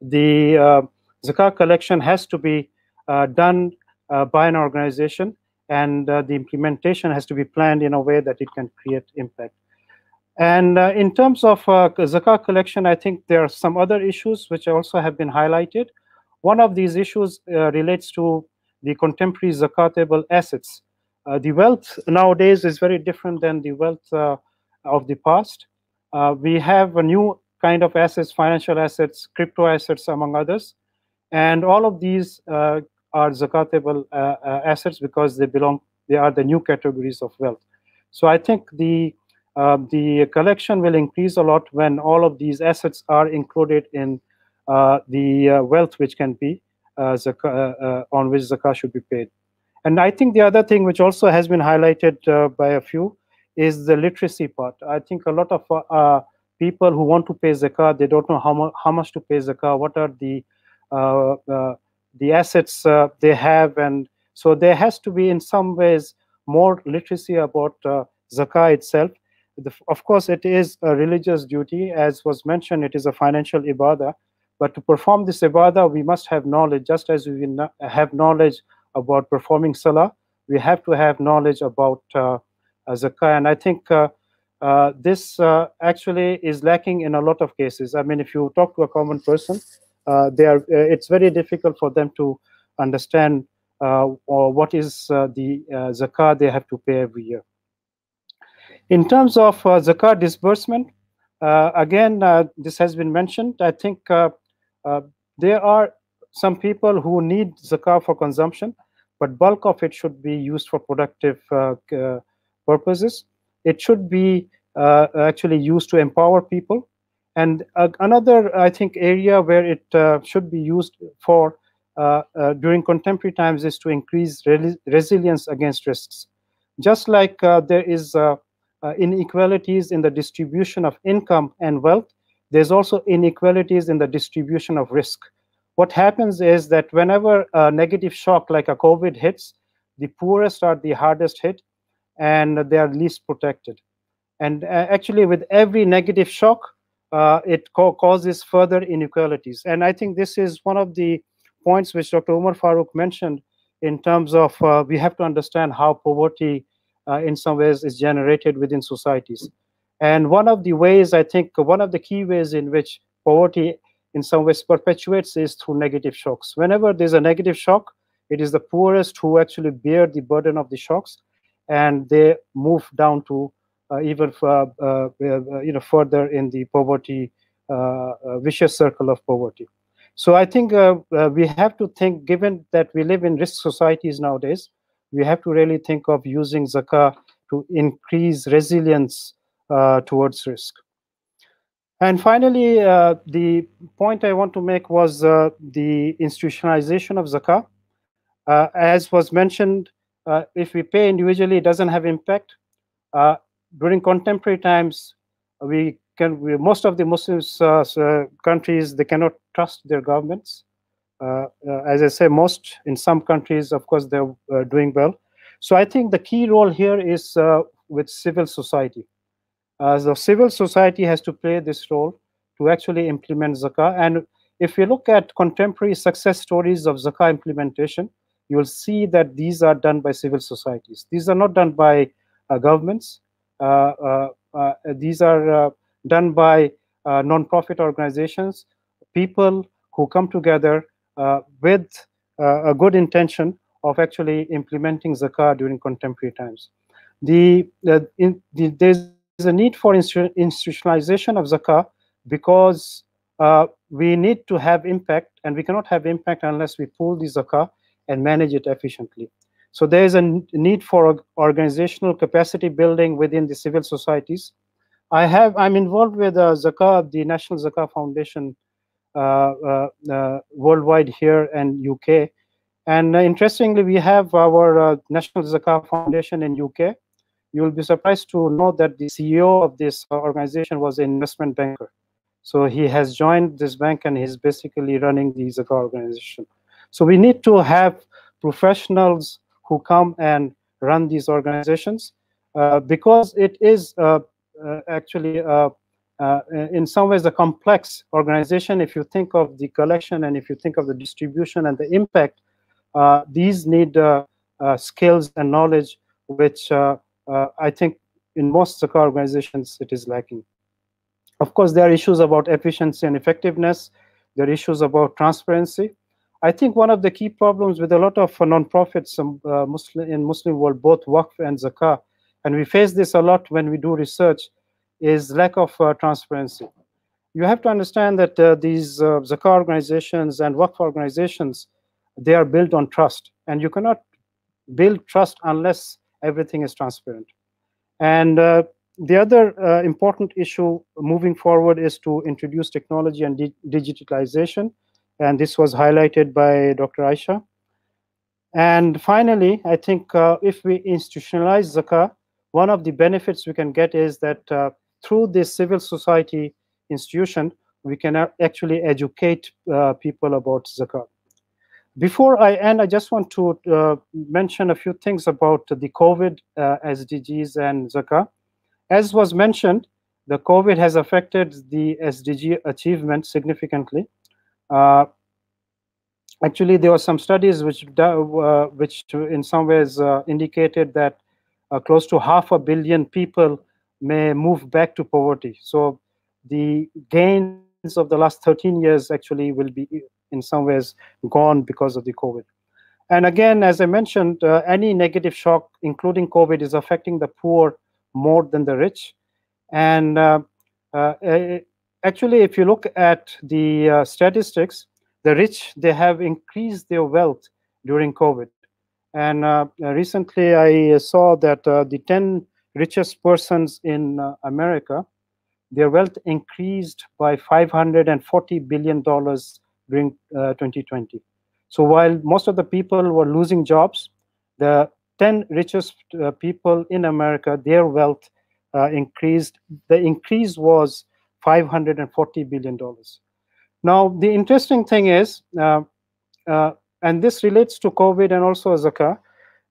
The zakah collection has to be done by an organization, and the implementation has to be planned in a way that it can create impact. And in terms of zakah collection, I think there are some other issues which also have been highlighted. One of these issues relates to the contemporary zakatable assets. The wealth nowadays is very different than the wealth of the past. We have a new kind of assets, financial assets, crypto assets, among others. And all of these are zakatable assets because they are the new categories of wealth. So I think the collection will increase a lot when all of these assets are included in the wealth which can be on which zakah should be paid. And I think the other thing which also has been highlighted by a few is the literacy part. I think a lot of people who want to pay zakah, they don't know how much to pay zakah, what are the assets they have, and so there has to be in some ways more literacy about zakah itself. Of course, it is a religious duty, as was mentioned, it is a financial ibadah, but to perform this ibadah, we must have knowledge. Just as we have knowledge about performing salah, we have to have knowledge about zakah. And I think this actually is lacking in a lot of cases. I mean, if you talk to a common person, it's very difficult for them to understand what is the zakah they have to pay every year. In terms of zakah disbursement, again, this has been mentioned. I think there are some people who need zakah for consumption, but bulk of it should be used for productive purposes. It should be actually used to empower people. And another, I think, area where it should be used for during contemporary times is to increase resilience against risks. Just like there is inequalities in the distribution of income and wealth, there's also inequalities in the distribution of risk. What happens is that whenever a negative shock like a COVID hits, the poorest are the hardest hit and they are least protected. And actually, with every negative shock, it causes further inequalities. And I think this is one of the points which Dr. Umar Farooq mentioned in terms of we have to understand how poverty in some ways is generated within societies. And one of the ways, I think, one of the key ways in which poverty in some ways perpetuates is through negative shocks. Whenever there's a negative shock, it is the poorest who actually bear the burden of the shocks, and they move down to even further in the poverty, vicious circle of poverty. So I think we have to think, given that we live in risk societies nowadays, we have to really think of using zakah to increase resilience towards risk. And finally, the point I want to make was the institutionalization of zakah. As was mentioned, if we pay individually, it doesn't have impact. During contemporary times, most of the Muslims countries, they cannot trust their governments. As I say, most in some countries, of course, they're doing well. So I think the key role here is with civil society. The civil society has to play this role to actually implement zakah. And if you look at contemporary success stories of zakah implementation, you will see that these are done by civil societies. These are not done by governments. These are done by non-profit organizations, people who come together with a good intention of actually implementing zakah during contemporary times. There's a need for institutionalization of zakah because we need to have impact, and we cannot have impact unless we pool the zakah and manage it efficiently. So there is a need for organizational capacity building within the civil societies. I'm involved with Zakah, the National Zakah Foundation worldwide here in UK. And interestingly, we have our National Zakah Foundation in UK. You will be surprised to know that the CEO of this organization was an investment banker. So he has joined this bank and he's basically running the Zakah organization. So we need to have professionals who come and run these organizations because it is actually in some ways a complex organization. If you think of the collection and if you think of the distribution and the impact, these need skills and knowledge, which I think in most Zakah organizations it is lacking. Of course, there are issues about efficiency and effectiveness. There are issues about transparency. I think one of the key problems with a lot of non-profits in Muslim world, both Waqf and Zakah, and we face this a lot when we do research, is lack of transparency. You have to understand that these Zakah organizations and Waqf organizations, they are built on trust, and you cannot build trust unless everything is transparent. And the other important issue moving forward is to introduce technology and digitalization. And this was highlighted by Dr. Aisha. And finally, I think if we institutionalize Zakah, one of the benefits we can get is that through this civil society institution, we can actually educate people about Zakah. Before I end, I just want to mention a few things about the COVID SDGs and Zakah. As was mentioned, the COVID has affected the SDG achievement significantly. Actually, there were some studies which in some ways indicated that close to 500 million people may move back to poverty. So the gains of the last 13 years actually will be in some ways gone because of the COVID. And again, as I mentioned, any negative shock, including COVID, is affecting the poor more than the rich. And actually, if you look at the statistics, the rich, they have increased their wealth during COVID. And recently, I saw that the 10 richest persons in America, their wealth increased by $540 billion during 2020. So while most of the people were losing jobs, the 10 richest people in America, their wealth increased. The increase was $540 billion. Now, the interesting thing is, and this relates to COVID and also Zakah,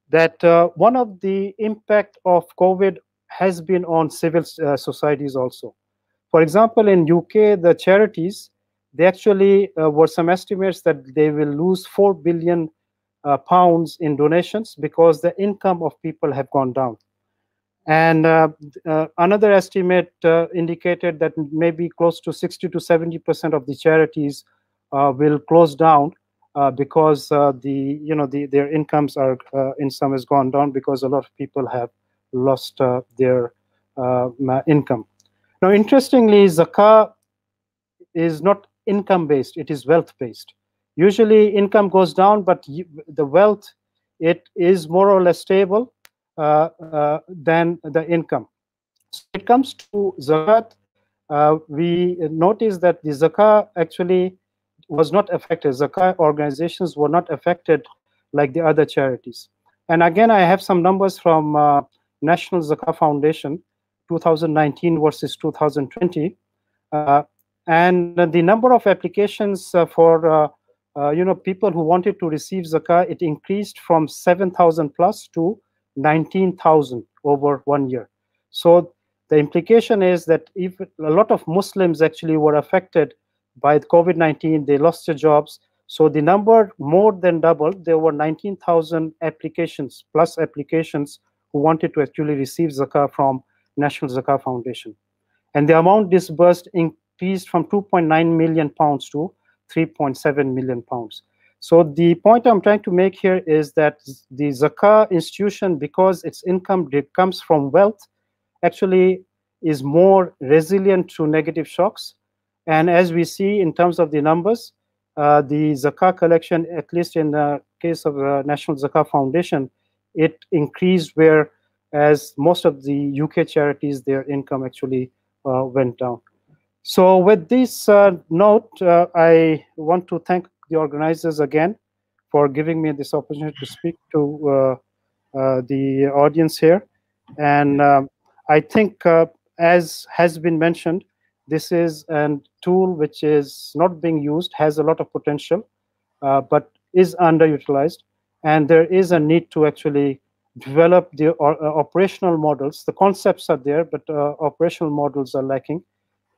that one of the impact of COVID has been on civil societies also. For example, in UK, the charities, they actually were some estimates that they will lose 4 billion pounds in donations because the income of people have gone down. And another estimate indicated that maybe close to 60 to 70% of the charities will close down because their incomes are in some has gone down because a lot of people have lost their income. Now, interestingly, Zakah is not income-based; it is wealth-based. Usually, income goes down, but the wealth, it is more or less stable than the income. So when it comes to zakat, we noticed that the zakah actually was not affected. Zakah organizations were not affected like the other charities. And again, I have some numbers from National Zakah Foundation, 2019 versus 2020. And the number of applications for people who wanted to receive zakah, it increased from 7,000 plus to 19,000 over 1 year. So the implication is that if a lot of Muslims actually were affected by COVID-19, they lost their jobs. So the number more than doubled. There were 19,000 applications plus applications who wanted to actually receive zakah from National Zakah Foundation. And the amount disbursed increased from 2.9 million pounds to 3.7 million pounds. So the point I'm trying to make here is that the zakah institution, because its income comes from wealth, actually is more resilient to negative shocks. And as we see in terms of the numbers, the zakah collection, at least in the case of the National Zakah Foundation, it increased, whereas most of the UK charities, their income actually went down. So with this note, I want to thank the organizers again for giving me this opportunity to speak to the audience here. And I think, as has been mentioned, this is a tool which is not being used, has a lot of potential, but is underutilized. And there is a need to actually develop the operational models. The concepts are there, but operational models are lacking.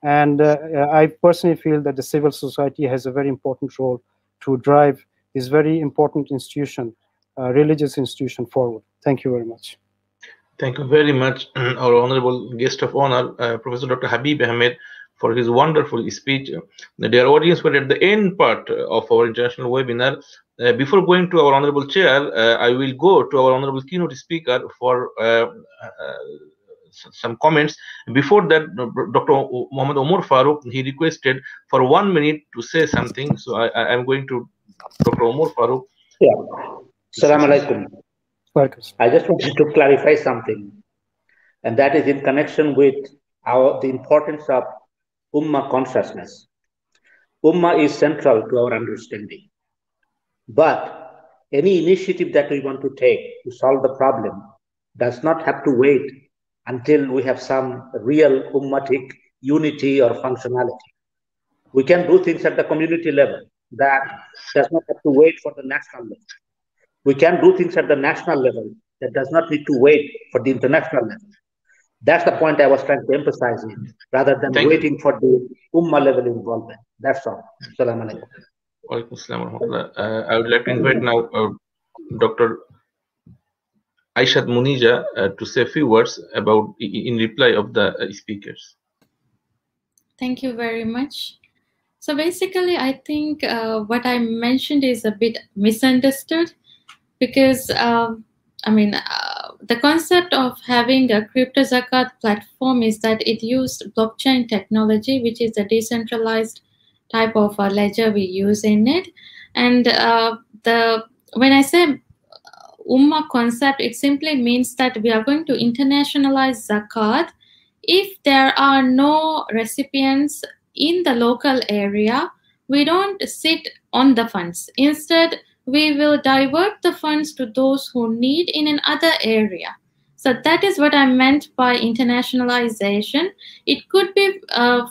And I personally feel that the civil society has a very important role to drive this very important institution, religious institution, forward. Thank you very much. Thank you very much, our honorable guest of honor, Professor Dr. Habib Ahmed, for his wonderful speech. The dear audience, we're at the end part of our international webinar. Before going to our honorable chair, I will go to our honorable keynote speaker for some comments. Before that, Dr. Muhammad Omar Farooq, he requested for 1 minute to say something. So I am going to Dr. Omar Farooq. Yeah. Assalamu alaikum. I just wanted to clarify something, and that is in connection with the importance of Ummah consciousness. Ummah is central to our understanding. But any initiative that we want to take to solve the problem does not have to wait until we have some real Ummatic unity or functionality. We can do things at the community level. That does not have to wait for the national level. We can do things at the national level that does not need to wait for the international level. That's the point I was trying to emphasize in, rather than waiting for the Ummah level involvement. That's all. Assalamu alaikum. I would like to invite now Dr. Aishath Muneeza to say a few words about in reply of the speakers. Thank you very much. So basically, I think what I mentioned is a bit misunderstood, because the concept of having a crypto zakat platform is that it used blockchain technology, which is a decentralized type of ledger we use in it. And when I say Ummah concept, it simply means that we are going to internationalize zakat if there are no recipients in the local area. We don't sit on the funds. Instead, we will divert the funds to those who need in another area. So that is what I meant by internationalization. It could be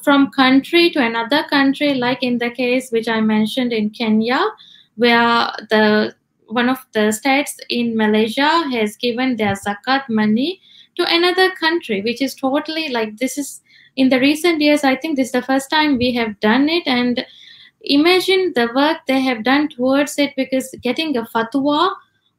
from country to another country, like in the case which I mentioned in Kenya, where one of the states in Malaysia has given their zakat money to another country, which is totally like, this is in the recent years, I think this is the first time we have done it. And imagine the work they have done towards it, because getting a fatwa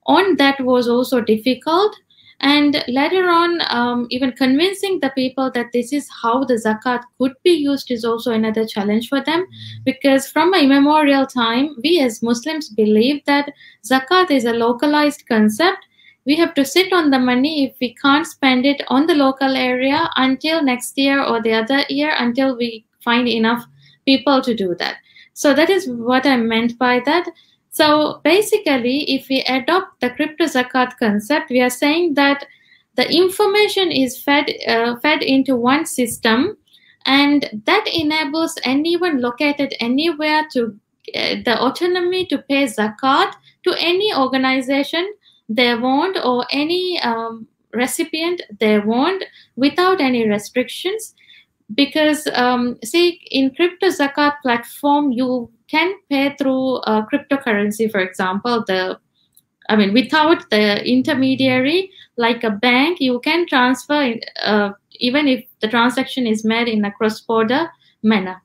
on that was also difficult. And later on, even convincing the people that this is how the zakat could be used is also another challenge for them. Because from a immemorial time, we as Muslims believe that zakat is a localized concept. We have to sit on the money if we can't spend it on the local area until next year or the other year, until we find enough people to do that. So that is what I meant by that. So basically, if we adopt the crypto zakat concept, we are saying that the information is fed into one system, and that enables anyone located anywhere to the autonomy to pay zakat to any organization they want, or any recipient they want, without any restrictions. Because see, in crypto zakat platform, you can pay through cryptocurrency, for example, without the intermediary, like a bank, you can transfer even if the transaction is made in a cross-border manner.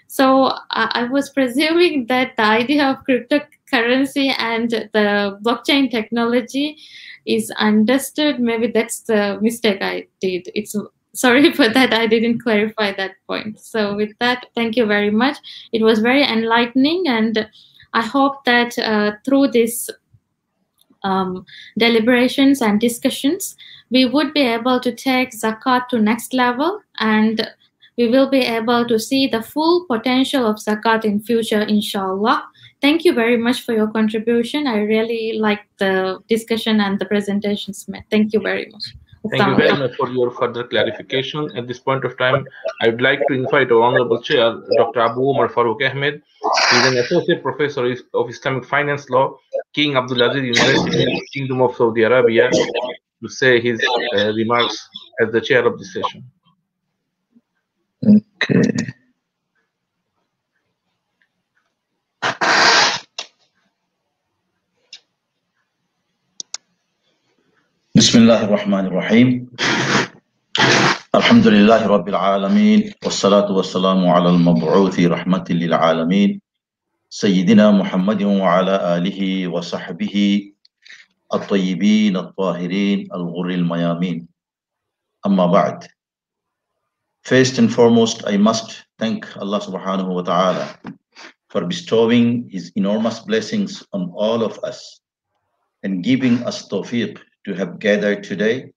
So I was presuming that the idea of cryptocurrency and the blockchain technology is understood. Maybe that's the mistake I did. Sorry for that, I didn't clarify that point. So with that, thank you very much. It was very enlightening, and I hope that through this deliberations and discussions, we would be able to take zakat to next level, and we will be able to see the full potential of zakat in future, inshallah. Thank you very much for your contribution. I really liked the discussion and the presentations. Thank you very much. Thank you very much for your further clarification. At this point of time, I would like to invite our Honorable Chair, Dr. Umar Faruq Ahmed. He is an Associate Professor of Islamic Finance Law, King Abdulaziz University, Kingdom of Saudi Arabia, to say his remarks as the chair of this session. Okay. Bismillahir Rahmanir Rahim. Alhamdulillahi Rabbil Alameen. Wassalatu wassalamu ala al-mab'uthi rahmatin lil alameen. Sayyidina Muhammadin wa ala alihi wa sahbihi at-tayyibin at-tahirin al-ghurril mayamin. Amma ba'd. First and foremost, I must thank Allah subhanahu wa ta'ala for bestowing his enormous blessings on all of us and giving us tawfiq to have gathered today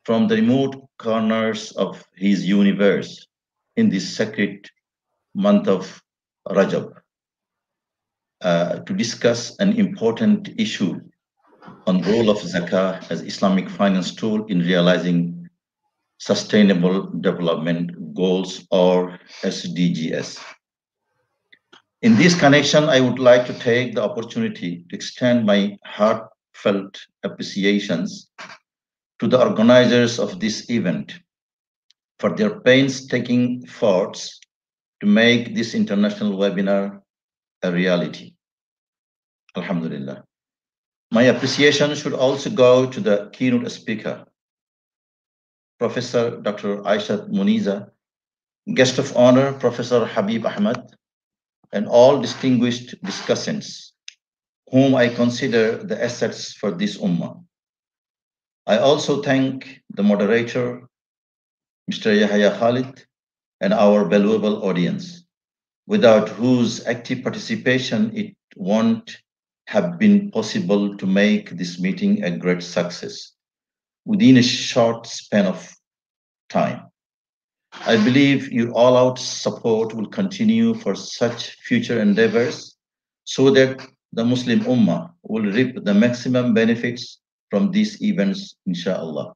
from the remote corners of his universe in this sacred month of Rajab to discuss an important issue on the role of Zakah as Islamic finance tool in realizing sustainable development goals, or SDGs. In this connection, I would like to take the opportunity to extend my heartfelt appreciations to the organizers of this event for their painstaking efforts to make this international webinar a reality. Alhamdulillah. My appreciation should also go to the keynote speaker, Professor Dr. Aishath Muneeza, guest of honor, Professor Habib Ahmed, and all distinguished discussants, whom I consider the assets for this ummah. I also thank the moderator, Mr. Yahya Khalid, and our valuable audience, without whose active participation it won't have been possible to make this meeting a great success within a short span of time. I believe your all-out support will continue for such future endeavors so that the Muslim Ummah will reap the maximum benefits from these events, inshallah.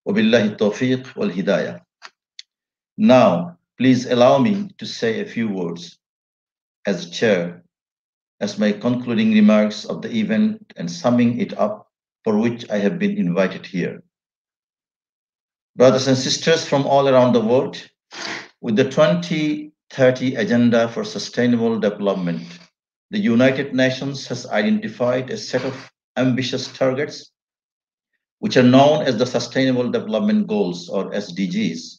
Wabillahi tawfiq wal hidayah. Now, please allow me to say a few words as chair, as my concluding remarks of the event and summing it up, for which I have been invited here. Brothers and sisters from all around the world, with the 2030 Agenda for Sustainable Development, the United Nations has identified a set of ambitious targets which are known as the Sustainable Development Goals, or SDGs,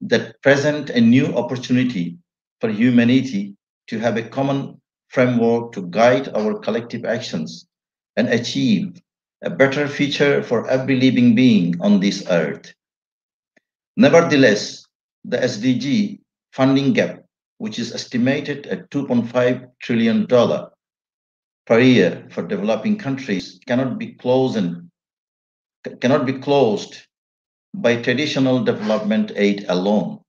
that present a new opportunity for humanity to have a common framework to guide our collective actions and achieve a better future for every living being on this earth. Nevertheless, the SDG funding gap, which is estimated at $2.5 trillion per year for developing countries, cannot be closed by traditional development aid alone.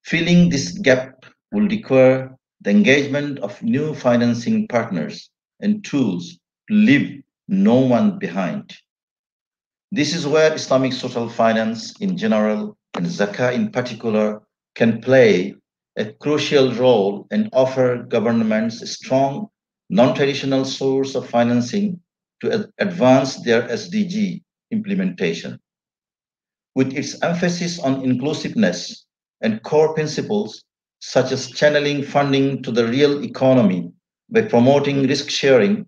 Filling this gap will require the engagement of new financing partners and tools to leave no one behind. This is where Islamic social finance in general and Zakah in particular can play a crucial role and offer governments a strong, non-traditional source of financing to advance their SDG implementation. With its emphasis on inclusiveness and core principles such as channeling funding to the real economy by promoting risk sharing,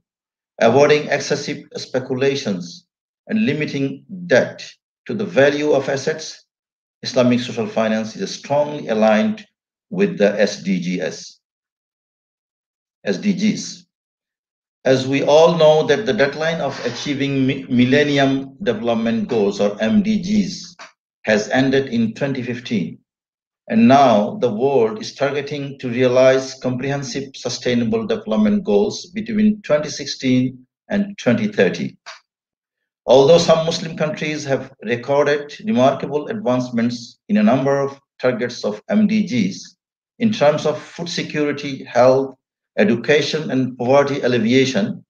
avoiding excessive speculations, and limiting debt to the value of assets, Islamic social finance is strongly aligned with the SDGs. As we all know that the deadline of achieving Millennium Development Goals, or MDGs, has ended in 2015. And now the world is targeting to realize comprehensive sustainable development goals between 2016 and 2030. Although some Muslim countries have recorded remarkable advancements in a number of targets of MDGs in terms of food security, health, education, and poverty alleviation,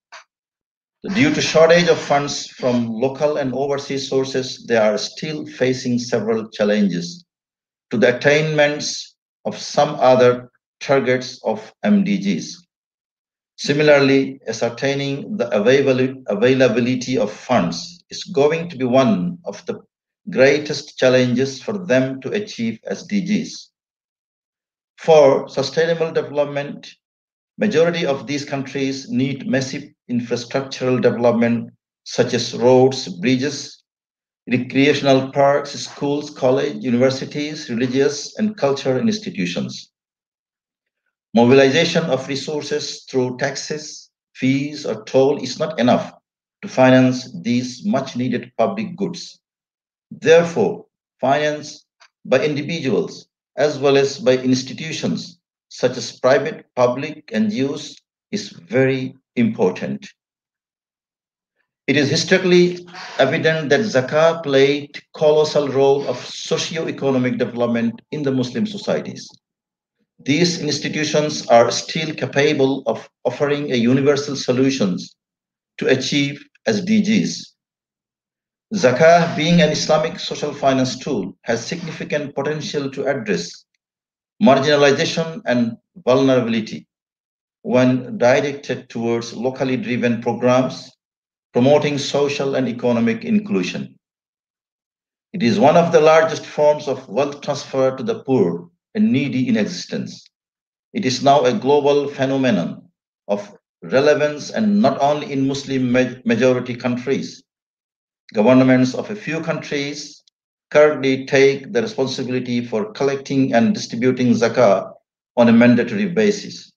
due to shortage of funds from local and overseas sources, they are still facing several challenges to the attainments of some other targets of MDGs. Similarly, ascertaining the availability of funds is going to be one of the greatest challenges for them to achieve SDGs. For sustainable development, majority of these countries need massive infrastructural development such as roads, bridges, recreational parks, schools, colleges, universities, religious and cultural institutions. Mobilization of resources through taxes, fees, or toll is not enough to finance these much needed public goods. Therefore, finance by individuals as well as by institutions such as private, public, NGOs is very important. It is historically evident that Zakah played a colossal role of socio-economic development in the Muslim societies. These institutions are still capable of offering a universal solutions to achieve SDGs. Zakah, being an Islamic social finance tool, has significant potential to address marginalization and vulnerability when directed towards locally driven programs promoting social and economic inclusion. It is one of the largest forms of wealth transfer to the poor and needy in existence. It is now a global phenomenon of relevance, and not only in Muslim majority countries. Governments of a few countries currently take the responsibility for collecting and distributing zakah on a mandatory basis,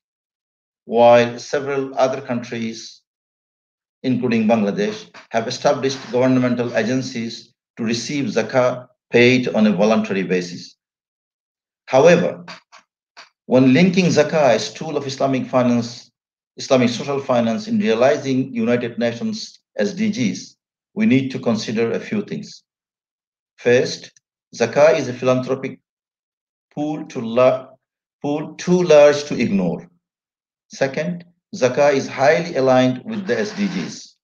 while several other countries, including Bangladesh, have established governmental agencies to receive zakah paid on a voluntary basis. However, when linking zakah as tool of Islamic finance, Islamic social finance in realizing United Nations SDGs, we need to consider a few things. First, zakah is a philanthropic pool too large to ignore. Second, zakah is highly aligned with the SDGs.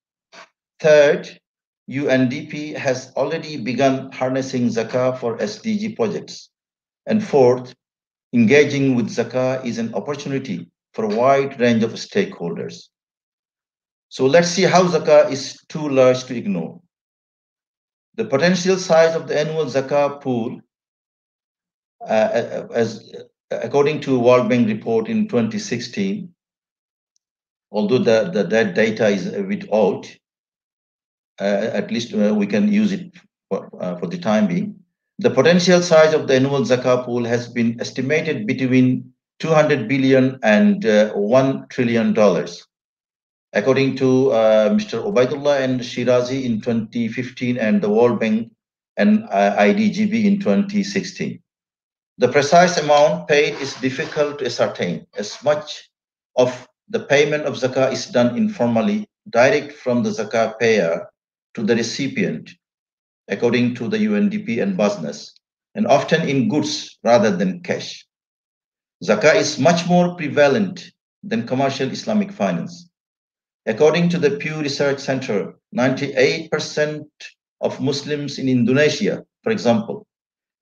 Third, UNDP has already begun harnessing zakah for SDG projects. And fourth, engaging with zakah is an opportunity for a wide range of stakeholders. So let's see how zakah is too large to ignore. The potential size of the annual zakah pool, according to World Bank report in 2016, although that data is a bit old, at least we can use it for the time being. The potential size of the annual Zakah pool has been estimated between 200 billion and $1 trillion, according to Mr. Ubaidullah and Shirazi in 2015 and the World Bank and IDGB in 2016. The precise amount paid is difficult to ascertain, as much of the payment of Zakah is done informally, direct from the Zakah payer to the recipient, according to the UNDP and business, and often in goods rather than cash. Zakah is much more prevalent than commercial Islamic finance. According to the Pew Research Center, 98% of Muslims in Indonesia, for example,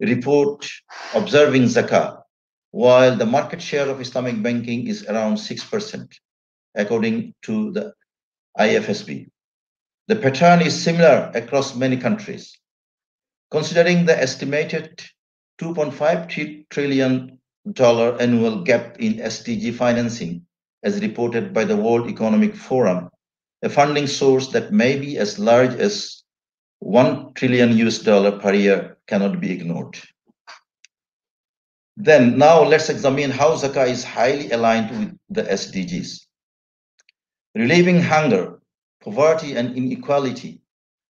report observing Zakah, while the market share of Islamic banking is around 6%, according to the IFSB. The pattern is similar across many countries. Considering the estimated $2.5 trillion annual gap in SDG financing, as reported by the World Economic Forum, a funding source that may be as large as $1 trillion per year cannot be ignored. Then now let's examine how Zakah is highly aligned with the SDGs. Relieving hunger, poverty and inequality,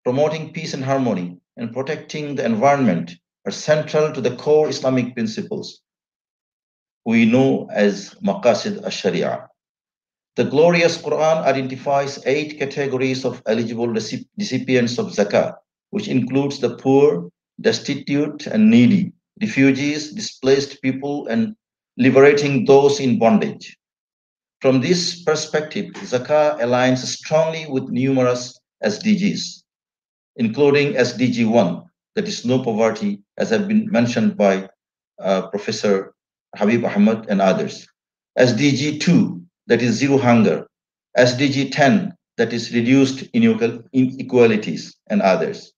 promoting peace and harmony, and protecting the environment are central to the core Islamic principles we know as Maqasid al-Sharia. The glorious Quran identifies 8 categories of eligible recipients of Zakah, which includes the poor, destitute and needy, refugees, displaced people, and liberating those in bondage. From this perspective, Zakah aligns strongly with numerous SDGs, including SDG 1, that is no poverty, as have been mentioned by Professor Habib Ahmad and others. SDG 2, that is zero hunger. SDG 10, that is reduced inequalities, and others.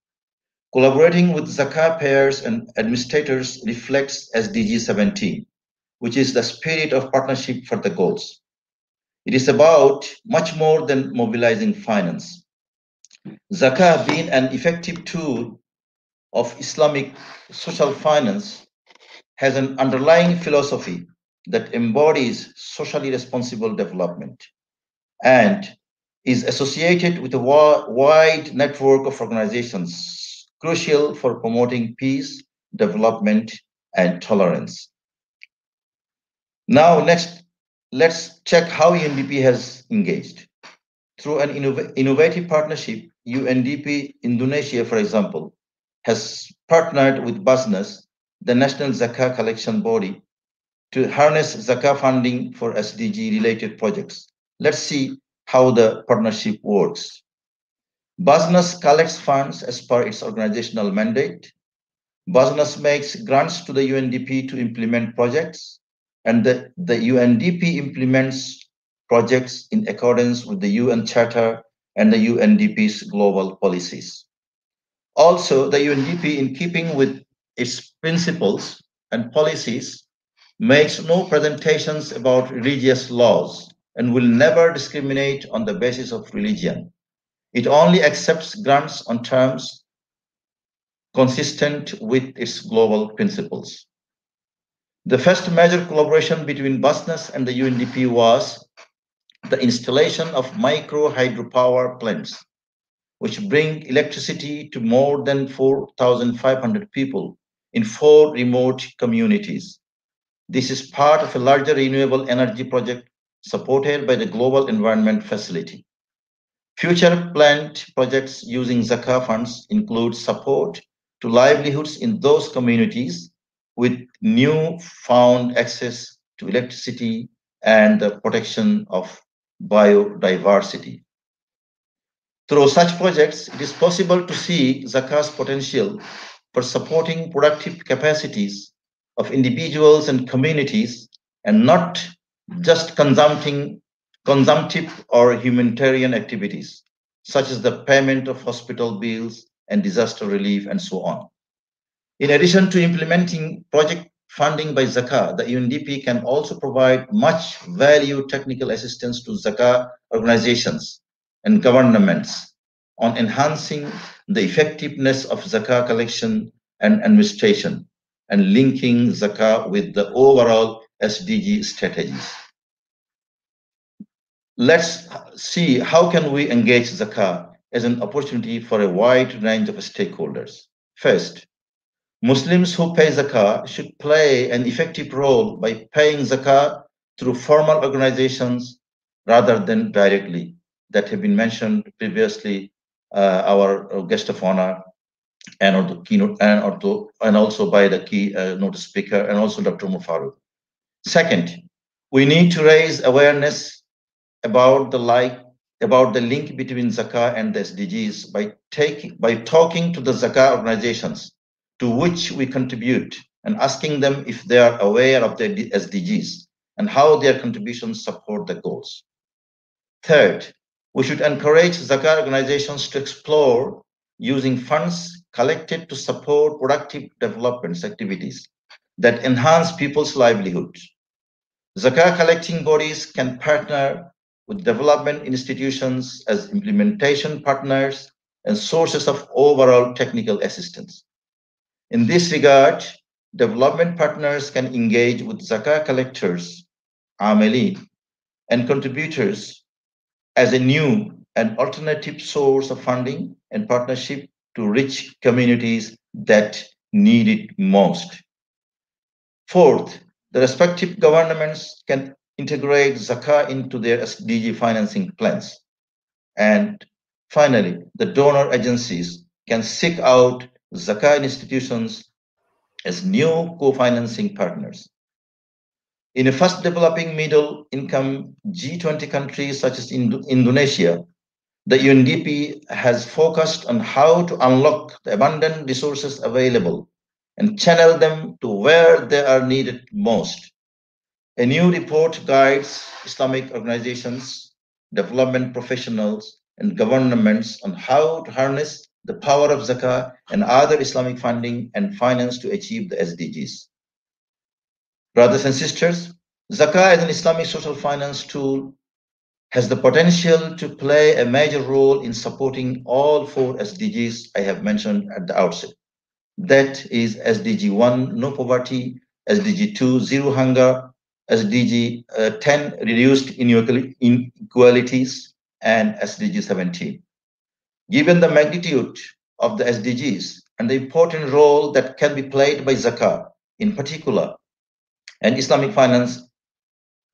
Collaborating with Zakah payers and administrators reflects SDG 17, which is the spirit of partnership for the goals. It is about much more than mobilizing finance. Zakah, being an effective tool of Islamic social finance, has an underlying philosophy that embodies socially responsible development and is associated with a wide network of organizations crucial for promoting peace, development, and tolerance. Now, next, let's check how UNDP has engaged. Through an innovative partnership, UNDP Indonesia, for example, has partnered with BASNAS, the National Zakah Collection Body, to harness Zakah funding for SDG-related projects. Let's see how the partnership works. BASNAS collects funds as per its organizational mandate. BASNAS makes grants to the UNDP to implement projects, and the UNDP implements projects in accordance with the UN Charter and the UNDP's global policies. Also, the UNDP, in keeping with its principles and policies, makes no presentations about religious laws and will never discriminate on the basis of religion. It only accepts grants on terms consistent with its global principles. The first major collaboration between BASNAS and the UNDP was the installation of micro hydropower plants, which bring electricity to more than 4,500 people in 4 remote communities. This is part of a larger renewable energy project supported by the Global Environment Facility. Future planned projects using Zakah funds include support to livelihoods in those communities with newfound access to electricity and the protection of biodiversity. Through such projects, it is possible to see Zakah's potential for supporting productive capacities of individuals and communities, and not just consumptive or humanitarian activities, such as the payment of hospital bills and disaster relief and so on. In addition to implementing project funding by Zakah, the UNDP can also provide much valued technical assistance to Zakah organizations and governments on enhancing the effectiveness of Zakah collection and administration and linking Zakah with the overall SDG strategies. Let's see how can we engage Zakah as an opportunity for a wide range of stakeholders. First, Muslims who pay Zakah should play an effective role by paying Zakah through formal organizations rather than directly, that have been mentioned previously, our guest of honor and or the keynote and also by the keynote speaker and also Dr. Faruq. Second, we need to raise awareness about the link between Zakah and the SDGs by talking to the Zakah organizations to which we contribute and asking them if they are aware of the SDGs and how their contributions support the goals. Third, we should encourage Zakah organizations to explore using funds collected to support productive development activities that enhance people's livelihoods. Zakah collecting bodies can partner with development institutions as implementation partners and sources of overall technical assistance. In this regard, development partners can engage with Zakah collectors, Ameli, and contributors as a new and alternative source of funding and partnership to reach communities that need it most. Fourth, the respective governments can integrate Zakah into their SDG financing plans. And finally, the donor agencies can seek out Zakah institutions as new co-financing partners. In a fast developing middle income G20 countries such as Indonesia, the UNDP has focused on how to unlock the abundant resources available and channel them to where they are needed most. A new report guides Islamic organizations, development professionals, and governments on how to harness the power of Zakah and other Islamic funding and finance to achieve the SDGs. Brothers and sisters, Zakah as an Islamic social finance tool has the potential to play a major role in supporting all 4 SDGs I have mentioned at the outset. That is SDG 1, no poverty, SDG 2, zero hunger, SDG 10, reduced inequalities, and SDG 17. Given the magnitude of the SDGs and the important role that can be played by Zakah in particular, and Islamic finance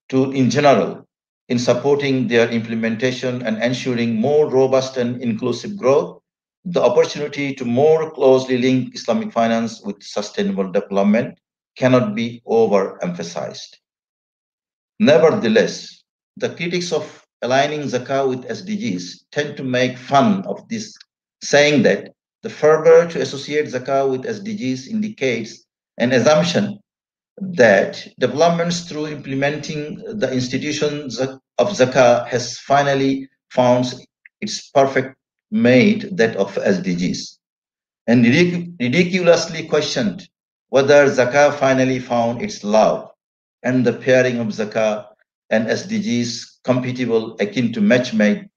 tool in general, in supporting their implementation and ensuring more robust and inclusive growth, the opportunity to more closely link Islamic finance with sustainable development cannot be overemphasized. Nevertheless, the critics of aligning Zakah with SDGs tend to make fun of this, saying that the fervor to associate Zakah with SDGs indicates an assumption that developments through implementing the institutions of Zakah has finally found its perfect mate, that of SDGs, and ridiculously questioned whether Zakah finally found its love and the pairing of Zakah and SDGs compatible, akin to match made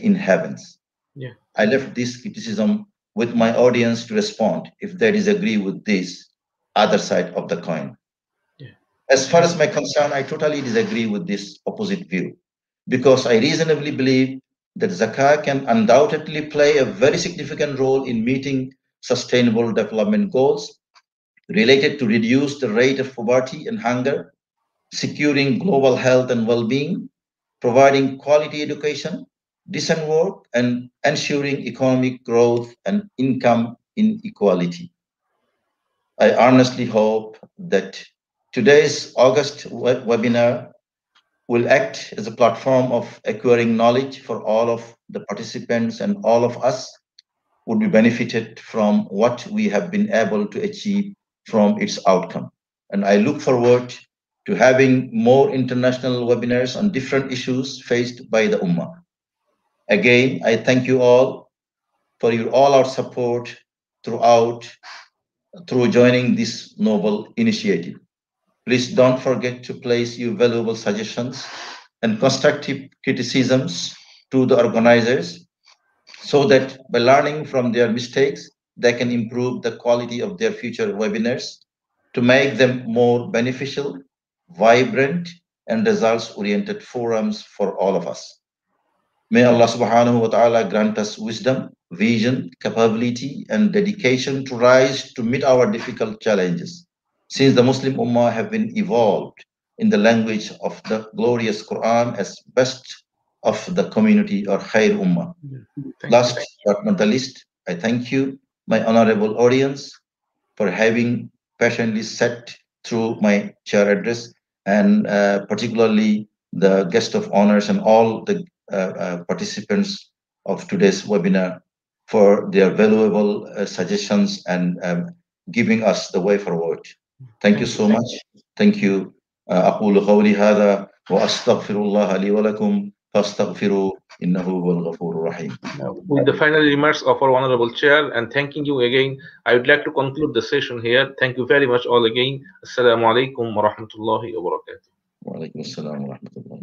in heavens. Yeah. I left this criticism with my audience to respond if they disagree with this other side of the coin. Yeah. As far as my concern, I totally disagree with this opposite view, because I reasonably believe that Zakah can undoubtedly play a very significant role in meeting sustainable development goals related to reduce the rate of poverty and hunger, securing global health and well-being, providing quality education, decent work, and ensuring economic growth and income inequality. I earnestly hope that today's August webinar will act as a platform of acquiring knowledge for all of the participants, and all of us would be benefited from what we have been able to achieve from its outcome. And I look forward to having more international webinars on different issues faced by the Ummah. Again, I thank you all for your all-out support through joining this noble initiative. Please don't forget to place your valuable suggestions and constructive criticisms to the organizers so that by learning from their mistakes, they can improve the quality of their future webinars to make them more beneficial, vibrant, and results-oriented forums for all of us. May Allah subhanahu wa ta'ala grant us wisdom, vision, capability, and dedication to rise to meet our difficult challenges. Since the Muslim Ummah have been evolved in the language of the glorious Quran as best of the community or Khair Ummah. Last but not the least, I thank you, my honorable audience, for having patiently sat through my chair address, and particularly the guest of honors and all the participants of today's webinar for their valuable suggestions and giving us the way forward. Thank you so much. Thank you. أقول قولي هذا وأستغفر الله لي ولكم فاستغفروا إنه هو الغفور الرحيم. With the final remarks of our honorable chair and thanking you again, I would like to conclude the session here. Thank you very much all again. Assalamu alaikum wa rahmatullahi wa barakatuh. Wa alaikum assalam wa rahmatullahi.